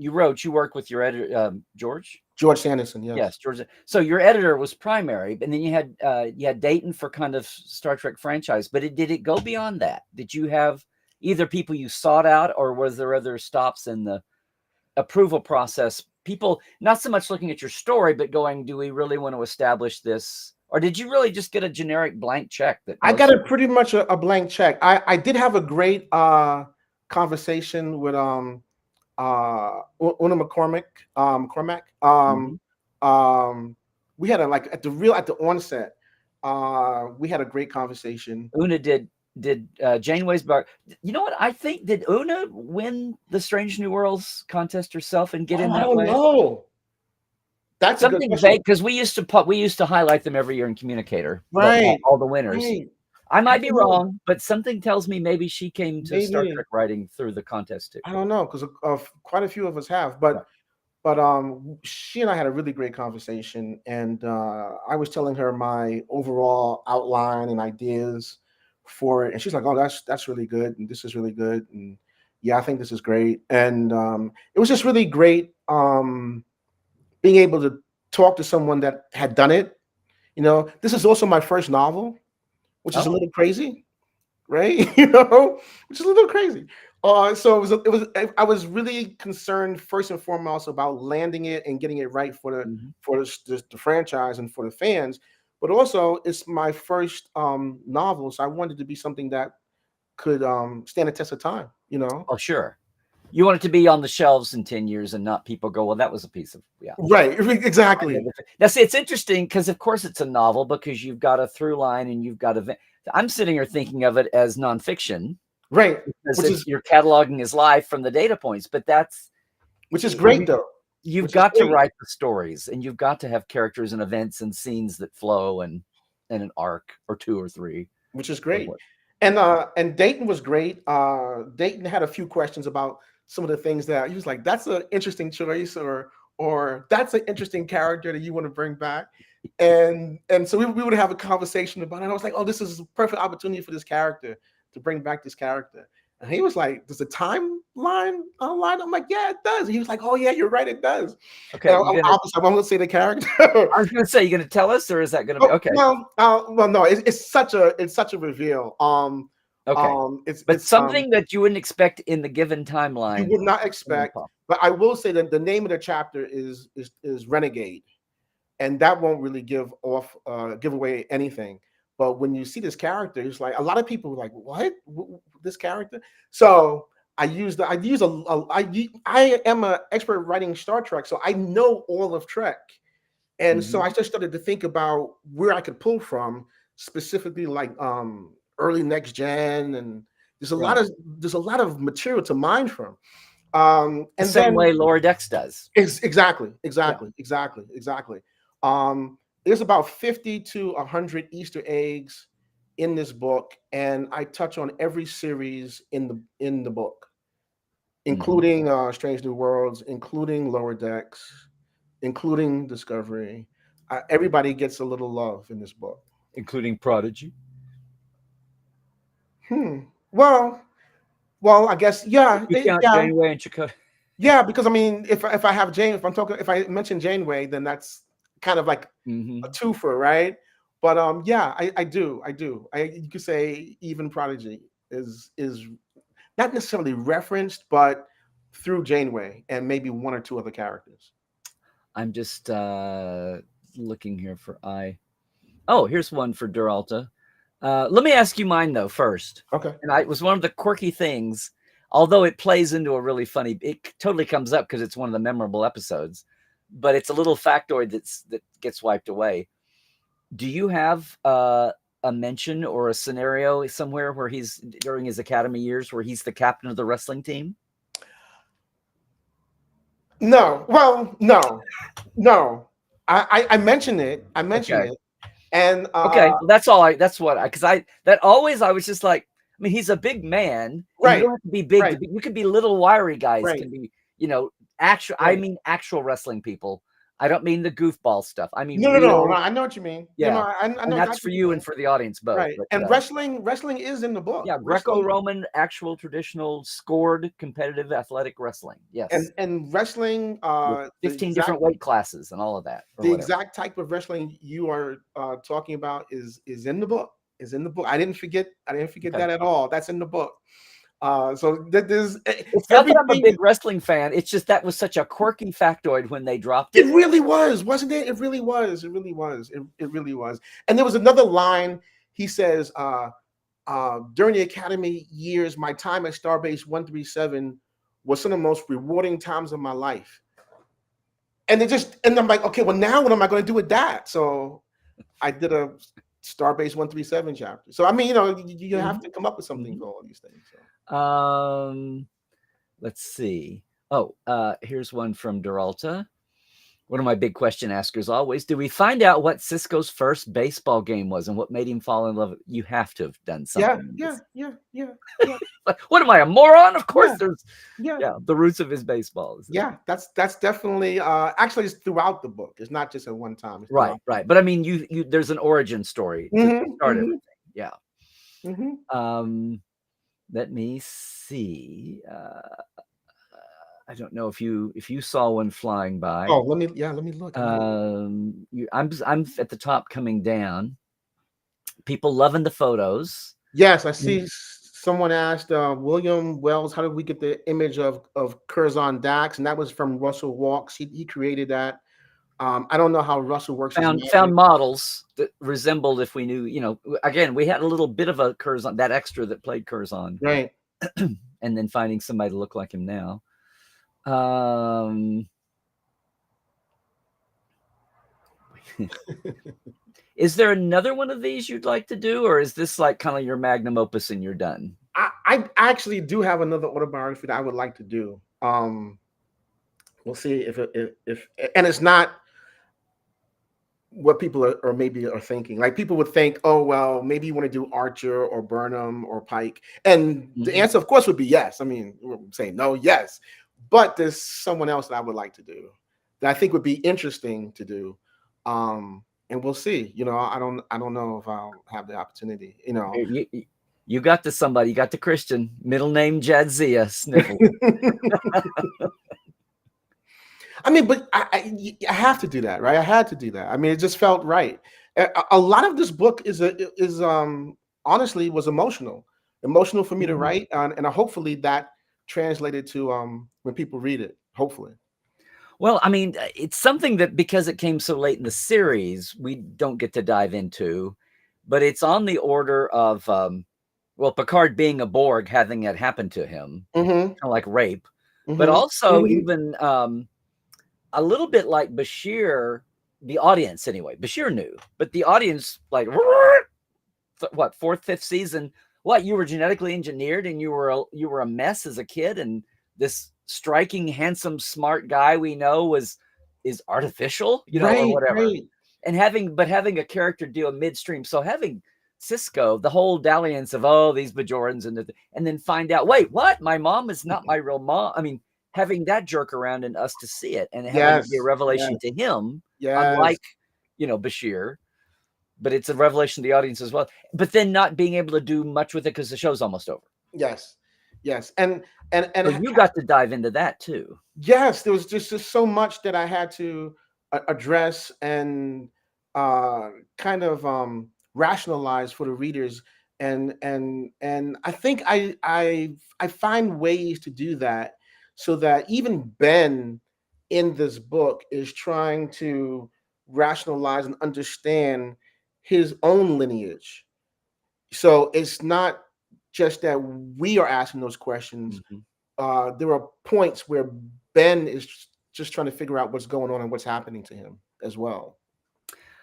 work with your editor, George. George Sanderson, yes. Yes, George. So your editor was primary, and then you had Dayton for kind of Star Trek franchise. But did it go beyond that? Did you have either people you sought out, or was there other stops in the approval process? People not so much looking at your story, but going, "Do we really want to establish this?" Or did you really just get a generic blank check that I got most? a pretty much a blank check. I did have a great conversation with Una McCormack. Mhm. Um, we had a like at the onset. We had a great conversation. Una did Janeway's bar. You know what? I think, did Una win the Strange New Worlds contest herself and get in I that don't way? know. That's a good Something question. vague, because we used to highlight them every year in Communicator. Right. All the winners. Right. I I might be don't know. wrong, but something tells me maybe she came to Star Maybe. Trek writing through the contest too. I don't know, because quite a few of us have, Right. but she and I had a really great conversation, and I was telling her my overall outline and ideas for it, and she's like, "Oh, that's really good, and this is really good, and yeah, I think this is great." And it was just really great being able to talk to someone that had done it. This is also my first novel, which is a Oh. little crazy, right? Which is a little crazy. So I was really concerned first and foremost about landing it and getting it right for Mhm. the franchise and for the fans. But also, it's my first novel, so I wanted it to be something that could stand the test of time. Oh, sure. You want it to be on the shelves in 10 years and not people go, well, that was a piece of, yeah. Right? Exactly. Now, see, it's interesting because, of course, it's a novel because you've got a through line and you've got a. I'm sitting here thinking of it as nonfiction, Right. because you're cataloging his life from the data points. But which is great, though. You've got to write the stories, and you've got to have characters and events and scenes that flow, and an arc or two or three, which is great. And Dayton was great. Dayton had a few questions about some of the things that he was like, "That's an interesting choice," or "That's an interesting character that you want to bring back." And so we would have a conversation about it. And I was like, "Oh, this is a perfect opportunity for this character to bring back this character." And he was like, "Does the timeline align?" I'm like, "Yeah, it does." He was like, "Oh yeah, you're right, it does." Okay, I'm going to say the character. I was going to say, you're going to tell us, or is that going to be okay? Well, no, it's such a reveal. Okay, it's something that you wouldn't expect in the given timeline. You would not expect, but I will say that the name of the chapter is Renegade, and that won't really give away anything. But when you see this character, it's like a lot of people were like, "What? This character?" So I am an expert writing Star Trek, so I know all of Trek. And so I just started to think about where I could pull from, specifically like early next gen, and there's a lot of material to mine from. And the same way Lower Decks does. Exactly. There's about 50 to 100 Easter eggs in this book, and I touch on every series in the book, including Strange New Worlds, including Lower Decks, including Discovery. Everybody gets a little love in this book, including Prodigy. Well, I guess yeah. You count Janeway and Chakotay. Yeah, because I mean, if I have if I mention Janeway, then that's kind of like a twofer, right? But yeah, I do. You could say even Prodigy is not necessarily referenced, but through Janeway and maybe one or two other characters. I'm just looking here for Oh, here's one for Duralta. Let me ask you mine though first. Okay. And it was one of the quirky things, although it plays into a really funny. It totally comes up because it's one of the memorable episodes, but it's a little factoid that gets wiped away. Do you have a mention or a scenario somewhere where he's during his academy years where he's the captain of the wrestling team? No. Well, no. I mentioned it. It. And okay, well, that's all. That's what because I was just like, I mean, he's a big man. Right. You don't have to be big. Right. You could be little wiry guys. Right. Can be, actual. Right. I mean, actual wrestling people. I don't mean the goofball stuff. I mean, no. I know what you mean. Yeah, I know and that's for you and for the audience both. Right. But, and wrestling is in the book. Yeah, Greco-Roman, actual, traditional, scored, competitive, athletic wrestling. Yes. And wrestling, 15 different weight classes and all of that. The exact type of wrestling you are talking about is in the book. I didn't forget that at all. That's in the book. So there's it's not that I'm a big wrestling fan. It's just that was such a quirky factoid when they dropped it. It really was, wasn't it? It really was. It really was. And there was another line. He says, during the academy years, my time at Starbase 137 was some of the most rewarding times of my life. And I'm like, okay, well, now what am I going to do with that? So I did a Starbase 137 chapter. So I mean, you have to come up with something for all these things. So. Let's see. Oh, here's one from Duralta. One of my big question askers always. Do we find out what Sisko's first baseball game was and what made him fall in love? You have to have done something. Yeah. Like, what am I, a moron? Of course, yeah. The roots of his baseball. Yeah, that's definitely actually it's throughout the book. It's not just at one time. It's right. But I mean, you there's an origin story to start everything. Yeah. Let me see. I don't know if you saw one flying by. Oh, let me look. I'm at the top coming down. People loving the photos. Yes, I see. Someone asked William Wells, how did we get the image of Curzon Dax? And that was from Russell Walks. He created that. I don't know how Russell works. Found models that resembled, if we knew, again, we had a little bit of a Curzon, that extra that played Curzon. Right. And then finding somebody to look like him now. Is there another one of these you'd like to do, or is this like kind of your magnum opus and you're done? I actually do have another autobiography that I would like to do. We'll see if and it's not what people are maybe are thinking. Like people would think, oh well, maybe you want to do Archer or Burnham or Pike, and the answer, of course, would be yes. I mean, we're saying no, yes, but there's someone else that I would like to do that I think would be interesting to do. And we'll see. I don't know if I'll have the opportunity. You got to somebody. You got the Christian middle name Jadzia Sniffle. I mean, but I have to do that, right? I had to do that. I mean, it just felt right. A lot of this book is honestly was emotional for me to write, and hopefully that translated to when people read it. Hopefully. Well, I mean, it's something that because it came so late in the series, we don't get to dive into, but it's on the order of, Picard being a Borg, having it happen to him, kind of like rape, but also even a little bit like Bashir, the audience anyway. Bashir knew, but the audience, like, what, 4th, 5th season? What, you were genetically engineered and you were a mess as a kid, and this striking, handsome, smart guy we know is artificial, or whatever. Right. And having a character deal midstream. So having Sisko, the whole dalliance of these Bajorans and then find out, wait, what? My mom is not my real mom. I mean, having that jerk around and us to see it and having it be a revelation to him, unlike Bashir, but it's a revelation to the audience as well. But then not being able to do much with it because the show's almost over. Yes. And so you got to dive into that too. Yes, there was just so much that I had to address and kind of rationalize for the readers, and I think I find ways to do that so that even Ben in this book is trying to rationalize and understand his own lineage. So it's not just that we are asking those questions. There are points where Ben is just trying to figure out what's going on and what's happening to him as well.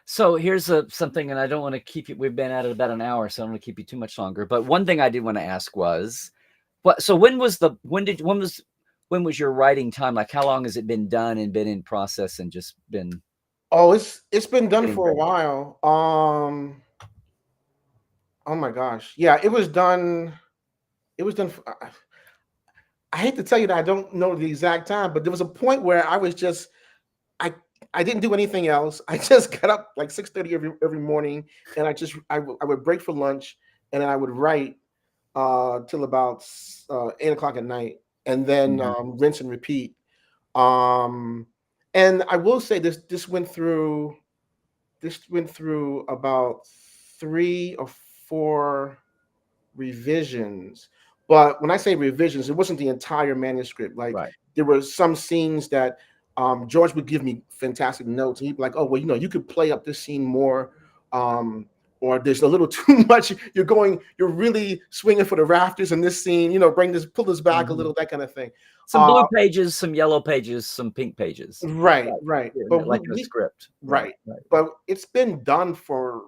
So here's something, and I don't want to keep you. We've been at it about an hour, so I don't want to keep you too much longer. But one thing I did want to ask was, so when was your writing time? Like, how long has it been done and been in process and just been? Oh, it's been done for a while. Oh my gosh. Yeah, it was done. I hate to tell you that I don't know the exact time, but there was a point where I was just, I didn't do anything else. I just got up like 6:30 every morning, and I would break for lunch, and then I would write till about 8:00 at night, and then rinse and repeat. And I will say this went through about 3 or 4 revisions. But when I say revisions, it wasn't the entire manuscript. Like there were some scenes that George would give me fantastic notes, and he'd be like, "Oh, well, you could play up this scene more, or there's a little too much. You're really swinging for the rafters in this scene. Pull this back a little, that kind of thing." Some blue pages, some yellow pages, some pink pages. Right. But like a script. Right. But it's been done for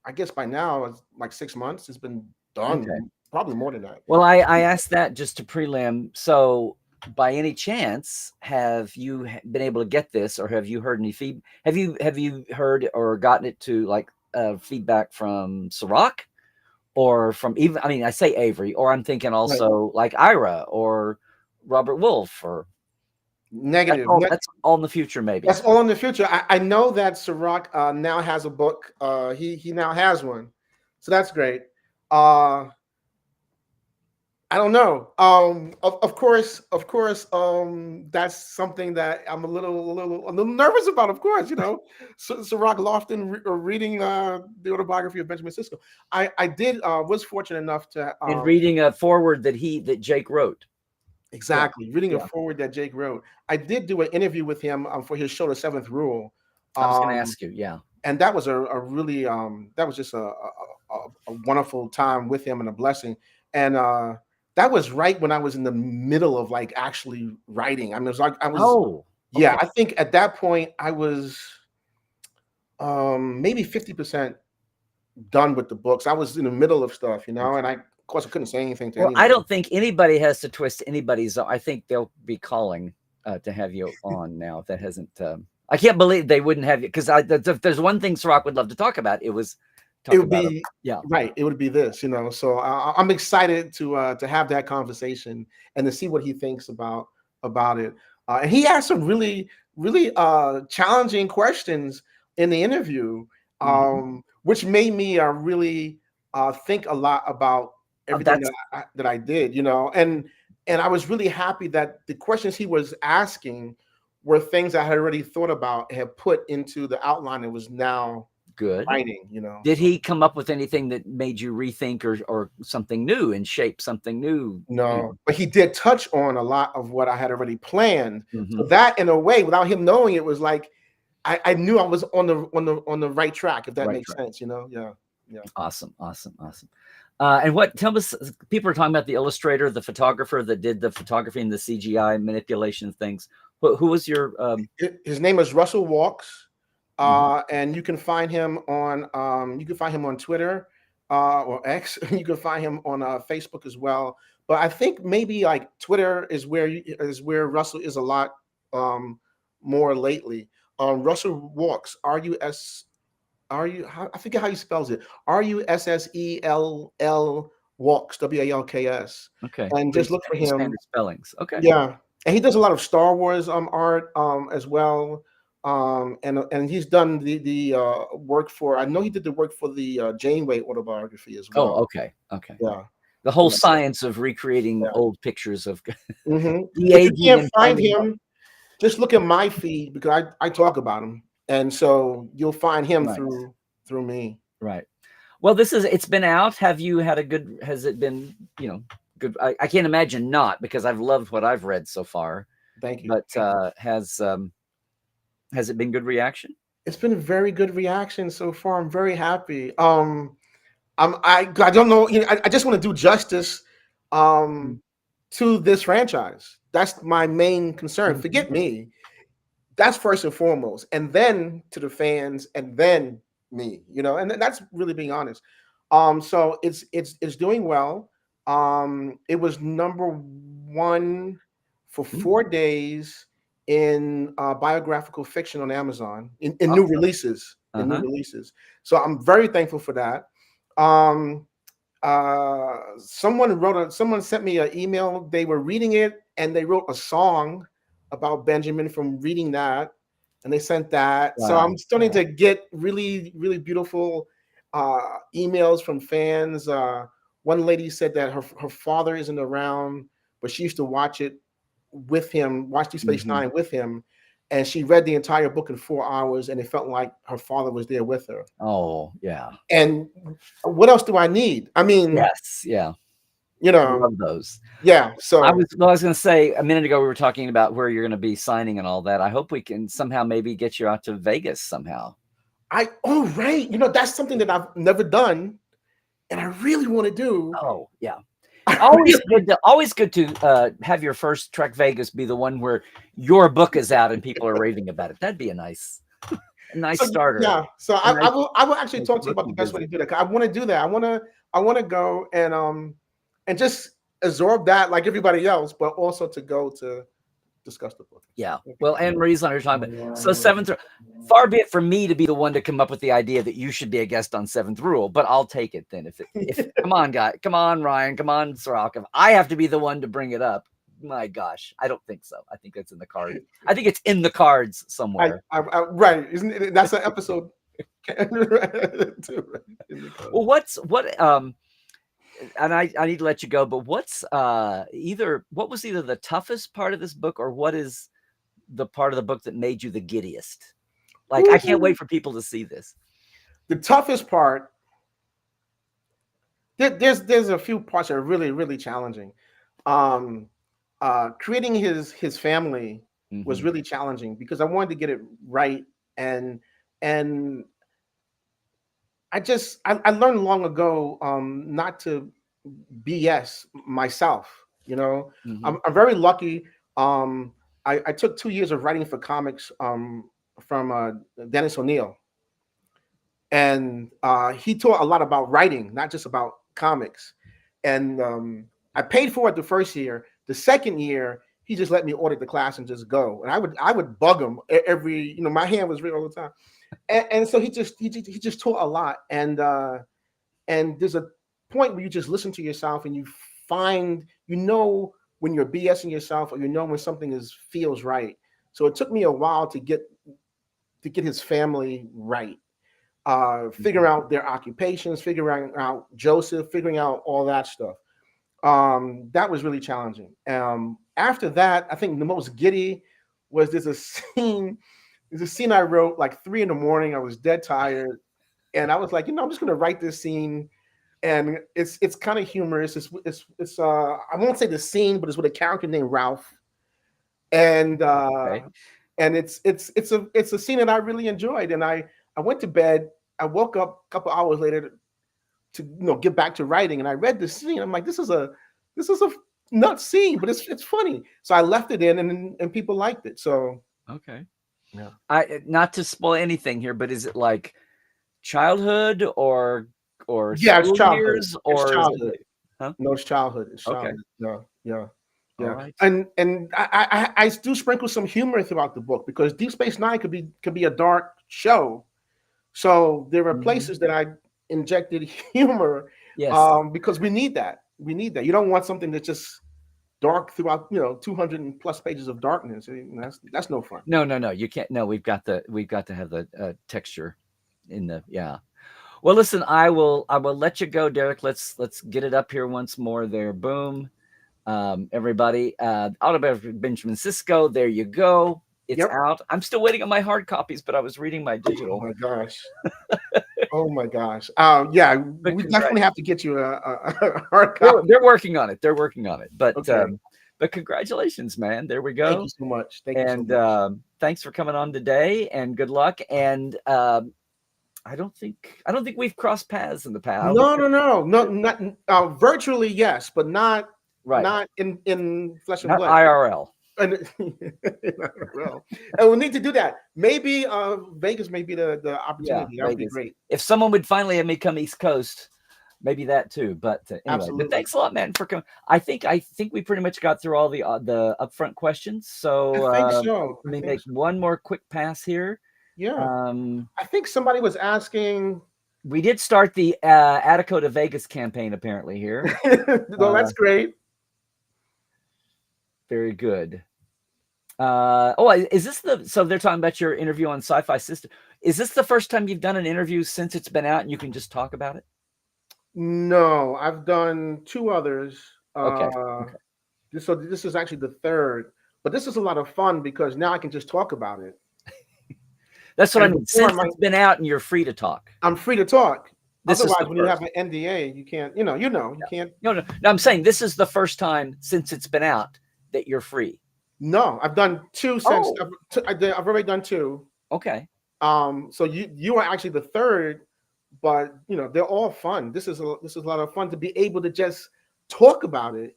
I guess by now it's like 6 months. It's been Okay. done, probably more than that. Well, I asked that just to prelim. So, by any chance, have you been able to get this, or have you heard any feedback? Have you heard or gotten it to like feedback from Sirach or from even? I mean, I say Avery, or I'm thinking Right. also like Ira or Robert Wolf, or Negative. that's all in the future, maybe. That's all in the future. I know that Sirach now has a book. He now has one, so that's great. I don't know. Of course. That's something that I'm a little nervous about. Of course, Sirach Lofton reading the autobiography of Benjamin Sisko. I did was fortunate enough to In reading a forward that Jake wrote. Yeah, exactly reading a yeah. forward that Jake wrote. I did do an interview with him for his show, The Seventh Rule. I was going to ask you. Yeah. And that was a really that was just a wonderful time with him and a blessing. And that was right when I was in the middle of like actually writing. I mean, it was like I was Oh, yeah, okay. I think at that point I was maybe 50% done with the books. I was in the middle of stuff, and of course I couldn't say anything to Well, anyone. I don't think anybody has to twist anybody's. I think they'll be calling to have you on now. If that hasn't, I can't believe they wouldn't have you, because if there's one thing Sirach would love to talk about, it was It talk would about be yeah. right. It would be this, So I'm excited to have that conversation and to see what he thinks about it. And he asked some really, really challenging questions in the interview, which made me really think a lot about everything That's that I did, And I was really happy that the questions he was asking were things I had already thought about and had put into the outline and was now good. writing, Did he come up with anything that made you rethink or something new and shape something new? No, but he did touch on a lot of what I had already planned. So Mhm. that, in a way, without him knowing, it was like I knew I was on the right track, if that Right, makes right. sense, Yeah. Awesome. And tell us, people are talking about the illustrator, the photographer that did the photography and the CGI manipulation things. Who was your His name is Russell Walks, mhm. and you can find him on Twitter or X. You can find him on Facebook as well. But I think maybe like Twitter is where Russell is a lot more lately. Russell Walks, I forget how he spells it. Russell Walks, Walks. Okay. And just look for Pretty him. standard spellings. Okay. Yeah, and he does a lot of Star Wars art as well. And he's done the work for. I know he did the work for the Janeway autobiography as Oh, well. okay. Okay. Yeah, The whole yeah, science of recreating yeah. old pictures of If you de-aging can't and find finding. him, just look at my feed because I talk about him, and so you'll find him Nice. through me. Right. Well, it's been out. Have you had has it been, good? I can't imagine not, because I've loved what I've read so far. Thank you. But has it been good reaction? It's been a very good reaction so far. I'm very happy. I don't know. I just want to do justice Mm. to this franchise. That's my main concern. Mhm. Forget me. That's first and foremost, and then to the fans, and then me. And that's really being honest. So it's doing well. It was number 1 for Mm. 4 days in biographical fiction on Amazon in new Awesome. releases. In new Uh-huh. releases. So I'm very thankful for that. Um, someone sent me an email. They were reading it and they wrote a song about Benjamin from reading that, and they sent that. So Wow. I'm starting to get really, really beautiful emails from fans. One lady said that her father isn't around, but she used to watch it with him, watch Deep Space Mhm. Nine with him, and she read the entire book in 4 hours, and it felt like her father was there with her. Oh, yeah. And what else do I need? I mean, Yes. Yeah. you know, Love those. yeah. So I was going to say a minute ago, we were talking about where you're going to be signing and all that. I hope we can somehow maybe get you out to Vegas somehow. right. That's something that I've never done, and I really want to do. Oh, yeah. I Always really, good to have your first Trek Vegas be the one where your book is out and people are raving about it. That'd be a nice. a nice So starter. yeah, so A nice, I will actually nice talk to you about the bookie best way to visit. do that. 'Cause I want to do that. I want to go and just absorb that like everybody else, but also to go to discuss the book. Yeah. That'd be Well, great. Anne Marie's on her time. So seventh, far be it from me to be the one to come up with the idea that you should be a guest on Seventh Rule, but I'll take it then. If come on, guy, come on, Ryan, come on, Sorock. If I have to be the one to bring it up, my gosh, I don't think so. I think that's in the cards. I think it's in the cards somewhere. Right, isn't it? That's an episode. Well, what and I need to let you go, but what's what was either the toughest part of this book or what is the part of the book that made you the giddiest? Like, I can't wait for people to see this. The toughest part, there's a few parts that are really, really challenging. Creating his family was really challenging because I wanted to get it right, and I learned long ago not to BS myself. You know, I'm very lucky. I took 2 years of writing for comics from Dennis O'Neil, and he taught a lot about writing, not just about comics. And I paid for it the first year. The second year, he just let me audit the class and just go. And I would bug him every, my hand was real all the time. And so he just taught a lot. And there's a point where you just listen to yourself and you find, when you're BSing yourself, or when something feels right. So it took me a while to get his family right. Figuring out their occupations, figuring out Joseph, figuring out all that stuff. That was really challenging. After that, I think the most giddy was there's a scene I wrote like 3 a.m. I was dead tired. And I was like, I'm just going to write this scene. And it's kind of humorous. It's I won't say the scene, but it's with a character named Ralph. And it's a scene that I really enjoyed. And I went to bed. I woke up a couple hours later to get back to writing, and I read the scene. I'm like, this is a nuts scene, but it's funny. So I left it in, and people liked it. So okay, yeah. I not to spoil anything here, but is it like childhood or yeah, it's school childhood. years or it's childhood. Huh? No, it's childhood. It's childhood. Okay. Yeah. All right. And I do sprinkle some humor throughout the book because Deep Space Nine could be a dark show. So there are places that I injected humor, because we need that. We need that. You don't want something that's just dark throughout, 200 plus pages of darkness. That's no fun. No, you can't. No, we've got to have the texture in the Well, listen, I will let you go, Derek. Let's get it up here once more. There, boom, everybody. Autobiography of Benjamin Sisko. There you go. It's out. I'm still waiting on my hard copies, but I was reading my digital. Oh my gosh. Oh my gosh. Yeah, we definitely have to get you a hard copy. They're working on it. But but congratulations, man. There we go. Thank you so much. Thank you so much. Thanks for coming on today, and good luck. And I don't think we've crossed paths in the past. No, not virtually, yes, but not in flesh and blood. IRL. And we'll need to do that. Maybe Vegas may be the opportunity. That would be great. If someone would finally have me come East Coast, maybe that too. But anyway, absolutely. But thanks a lot, man, for coming. I think we pretty much got through all the upfront questions. So I think so. Let me make one more quick pass here. Yeah. I think somebody was asking. We did start the Attico to Vegas campaign apparently here. Well, that's great. Very good. Is this so they're talking about your interview on Sci-Fi System. Is this the first time you've done an interview since it's been out and you can just talk about it? No, I've done 2 others. Okay. So this is actually the third, but this is a lot of fun because now I can just talk about it. That's what I mean. Since it's been out and you're free to talk. I'm free to talk. Otherwise, when you have an NDA, you can't, you can't. No, I'm saying this is the first time since it's been out that you're free. No, I've done 2 since. I've already done 2. Okay. So you are actually the third, but they're all fun. This is a lot of fun to be able to just talk about it.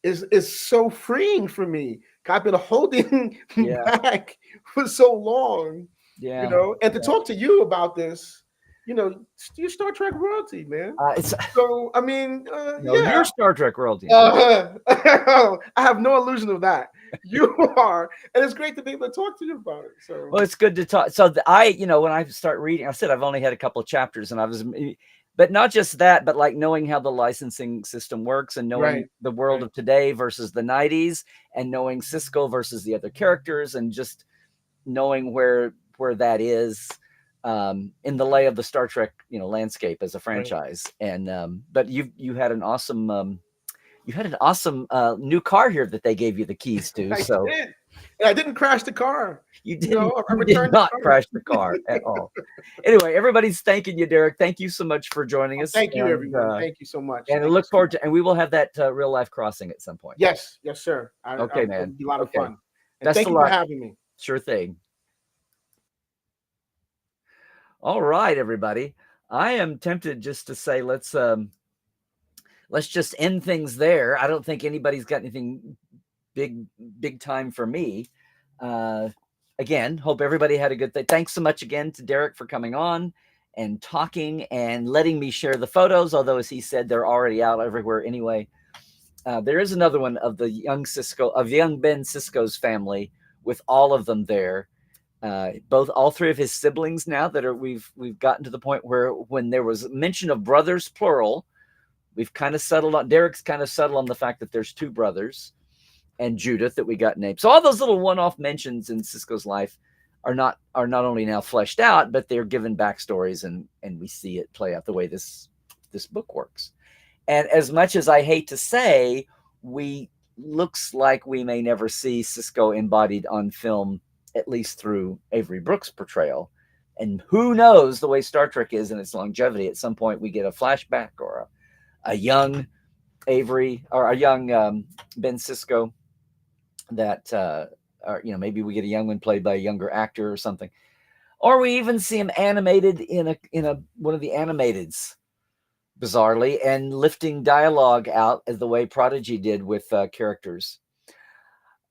Is so freeing for me. I've been holding back for so long. Yeah. and to talk to you about this, you're Star Trek royalty, man. It's So I mean, no, you're Star Trek royalty. I have no illusion of that. You are, and it's great to be able to talk to you about it. So well, it's good to talk. So when I start reading, I said I've only had a couple of chapters, and I was, but not just that, but like knowing how the licensing system works and knowing the world of today versus the 90s, and knowing Sisko versus the other characters, and just knowing where that is in the lay of the Star Trek landscape as a franchise. And but you had an awesome new car here that they gave you the keys to. I so did. And I didn't crash the car. you did not crash the car at all. Anyway, everybody's thanking you, Derek. Thank you so much for joining us. Thank you, everyone. Thank you so much. And I look forward to, and we will have that real life crossing at some point. Yes, sir. Okay, man. It'll be a lot of fun. And Best thank you for having me. Sure thing. All right, everybody. I am tempted just to say let's just end things there. I don't think anybody's got anything big time for me. Again, hope everybody had a good day. Thanks so much again to Derek for coming on and talking and letting me share the photos, although as he said, they're already out everywhere anyway. There is another one of the young Ben Sisko's family with all of them there. All three of his siblings now that we've gotten to the point where when there was mention of brothers plural, we've kind of settled on, Derek's kind of settled on the fact that there's two brothers and Judith that we got named. So all those little one-off mentions in Sisko's life are not only now fleshed out, but they're given backstories, and we see it play out the way this book works. And as much as I hate to say, looks like we may never see Sisko embodied on film, at least through Avery Brooks' portrayal. And who knows, the way Star Trek is and its longevity, at some point we get a flashback or a young Avery or a young Ben Sisko that, or, maybe we get a young one played by a younger actor or something. Or we even see him animated in one of the animateds, bizarrely, and lifting dialogue out as the way Prodigy did with characters.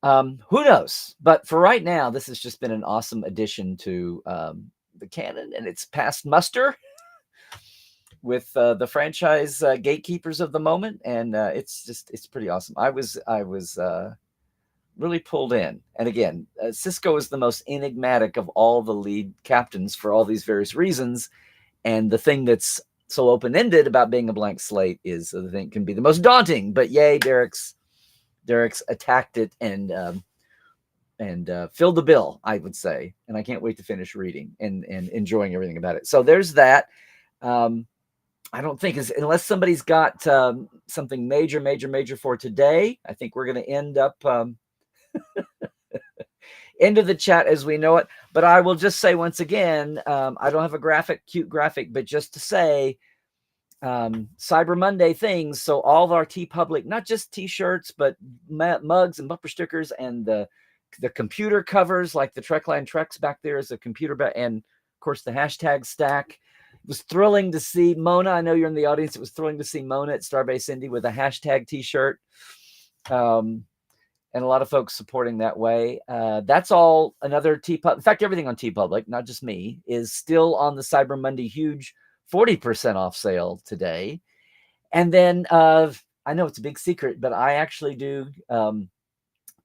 Who knows? But for right now, this has just been an awesome addition to the canon, and it's passed muster with the franchise gatekeepers of the moment, and it's pretty awesome. I was really pulled in, and again, Sisko is the most enigmatic of all the lead captains for all these various reasons, and the thing that's so open-ended about being a blank slate is the thing can be the most daunting. But yay, Derek's attacked it and filled the bill, I would say. And I can't wait to finish reading and enjoying everything about it. So there's that. I don't think unless somebody's got something major for today, I think we're going to end up into the chat as we know it. But I will just say once again, I don't have a cute graphic, but just to say Cyber Monday things. So all of our TeePublic, not just t-shirts, but mugs and bumper stickers and the computer covers, like the Trekland Treks back there is a computer, and of course the hashtag stack. It was thrilling to see Mona. I know you're in the audience. It was thrilling to see Mona at Starbase Indy with a hashtag t-shirt. And a lot of folks supporting that way. That's all another TeePublic. In fact, everything on TeePublic, not just me, is still on the Cyber Monday huge 40% off sale today. And then I know it's a big secret, but I actually do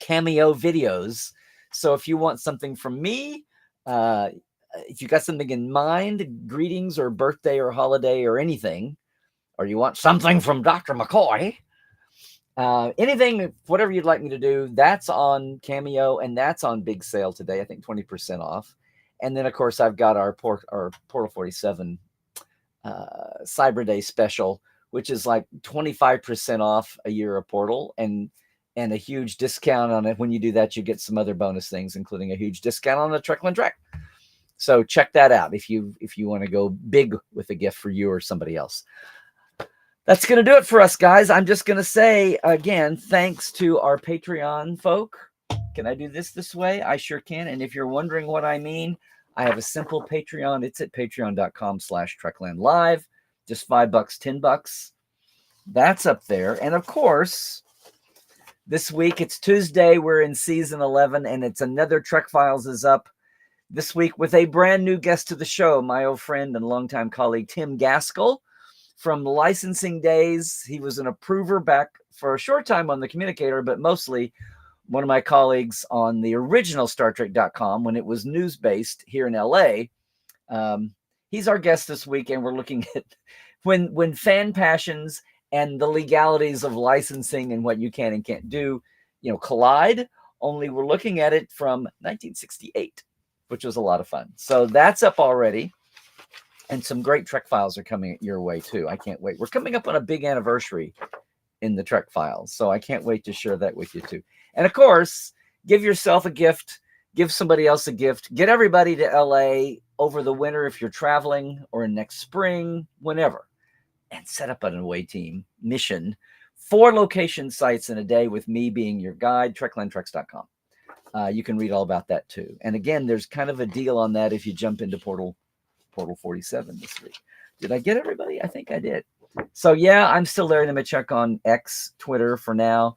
cameo videos. So if you want something from me, if you got something in mind, greetings or birthday or holiday or anything, or you want something from Dr. McCoy, anything, whatever you'd like me to do, that's on Cameo, and that's on big sale today. I think 20% off. And then of course I've got our Portal 47 Cyber Day special, which is like 25% off a year of Portal, and a huge discount on it. When you do that, you get some other bonus things, including a huge discount on the Trekland Trek. So check that out if you want to go big with a gift for you or somebody else. That's going to do it for us, guys. I'm just going to say, again, thanks to our Patreon folk. Can I do this way? I sure can. And if you're wondering what I mean, I have a simple Patreon. It's at patreon.com/TreklandLive. Just $5, $10. That's up there. And of course, this week, it's Tuesday. We're in season 11, and it's another Trek Files is up. this week with a brand new guest to the show, my old friend and longtime colleague, Tim Gaskell. From licensing days, he was an approver back for a short time on the Communicator, but mostly one of my colleagues on the original StarTrek.com when it was news-based here in LA. He's our guest this week, and we're looking at when fan passions and the legalities of licensing and what you can and can't do, collide. Only we're looking at it from 1968, which was a lot of fun. So that's up already. And some great Trek files are coming your way too. I can't wait. We're coming up on a big anniversary in the Trek files, so I can't wait to share that with you too. And of course, give yourself a gift, give somebody else a gift, get everybody to LA over the winter if you're traveling, or next spring, whenever, and set up an away team mission. 4 location sites in a day with me being your guide, treklandtreks.com. You can read all about that too. And again, there's kind of a deal on that if you jump into Portal 47 this week. Did I get everybody? I think I did. So yeah, I'm still Larry Nemecek on X, Twitter for now.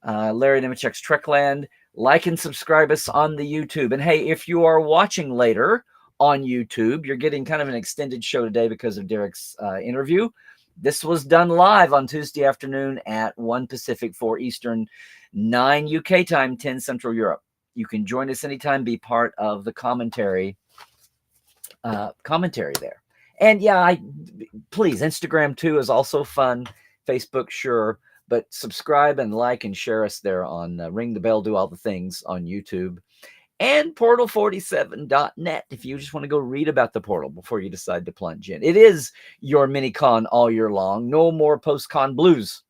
Larry Nemecek's Trekland. Like and subscribe us on the YouTube. And hey, if you are watching later on YouTube, you're getting kind of an extended show today because of Derek's interview. This was done live on Tuesday afternoon at 1 Pacific, 4 Eastern, 9 UK time, 10 Central Europe. You can join us anytime, be part of the commentary there. And yeah, please, Instagram too is also fun. Facebook, sure. But subscribe and like and share us there on ring the bell, do all the things on YouTube. And portal47.net if you just want to go read about the portal before you decide to plunge in. It is your mini con all year long. No more post-con blues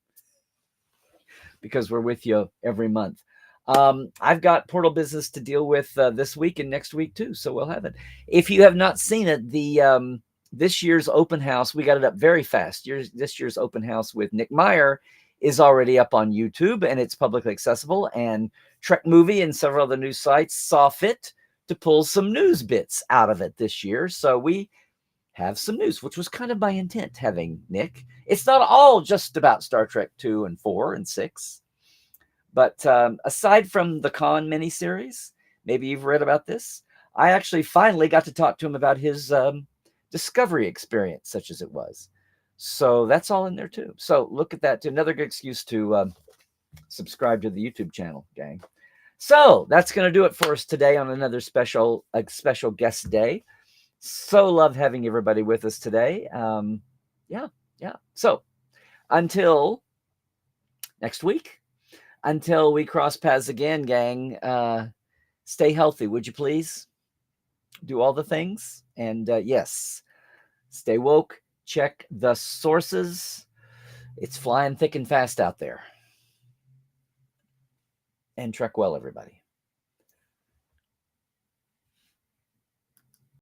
because we're with you every month. I've got portal business to deal with this week and next week too, so we'll have it. If you have not seen it, the this year's open house, we got it up very fast. This year's open house with Nick Meyer is already up on YouTube, and it's publicly accessible. And Trek Movie and several other news sites saw fit to pull some news bits out of it this year. So we have some news, which was kind of by intent having Nick. It's not all just about Star Trek 2 and 4 and 6. But aside from the Con miniseries, maybe you've read about this, I actually finally got to talk to him about his Discovery experience, such as it was. So that's all in there too. So look at that. Another good excuse to subscribe to the YouTube channel, gang. So that's going to do it for us today on another special guest day. So love having everybody with us today. Yeah. So until next week, until we cross paths again, gang, stay healthy, would you please? Do all the things. And yes, stay woke. Check the sources. It's flying thick and fast out there. And trek well, everybody.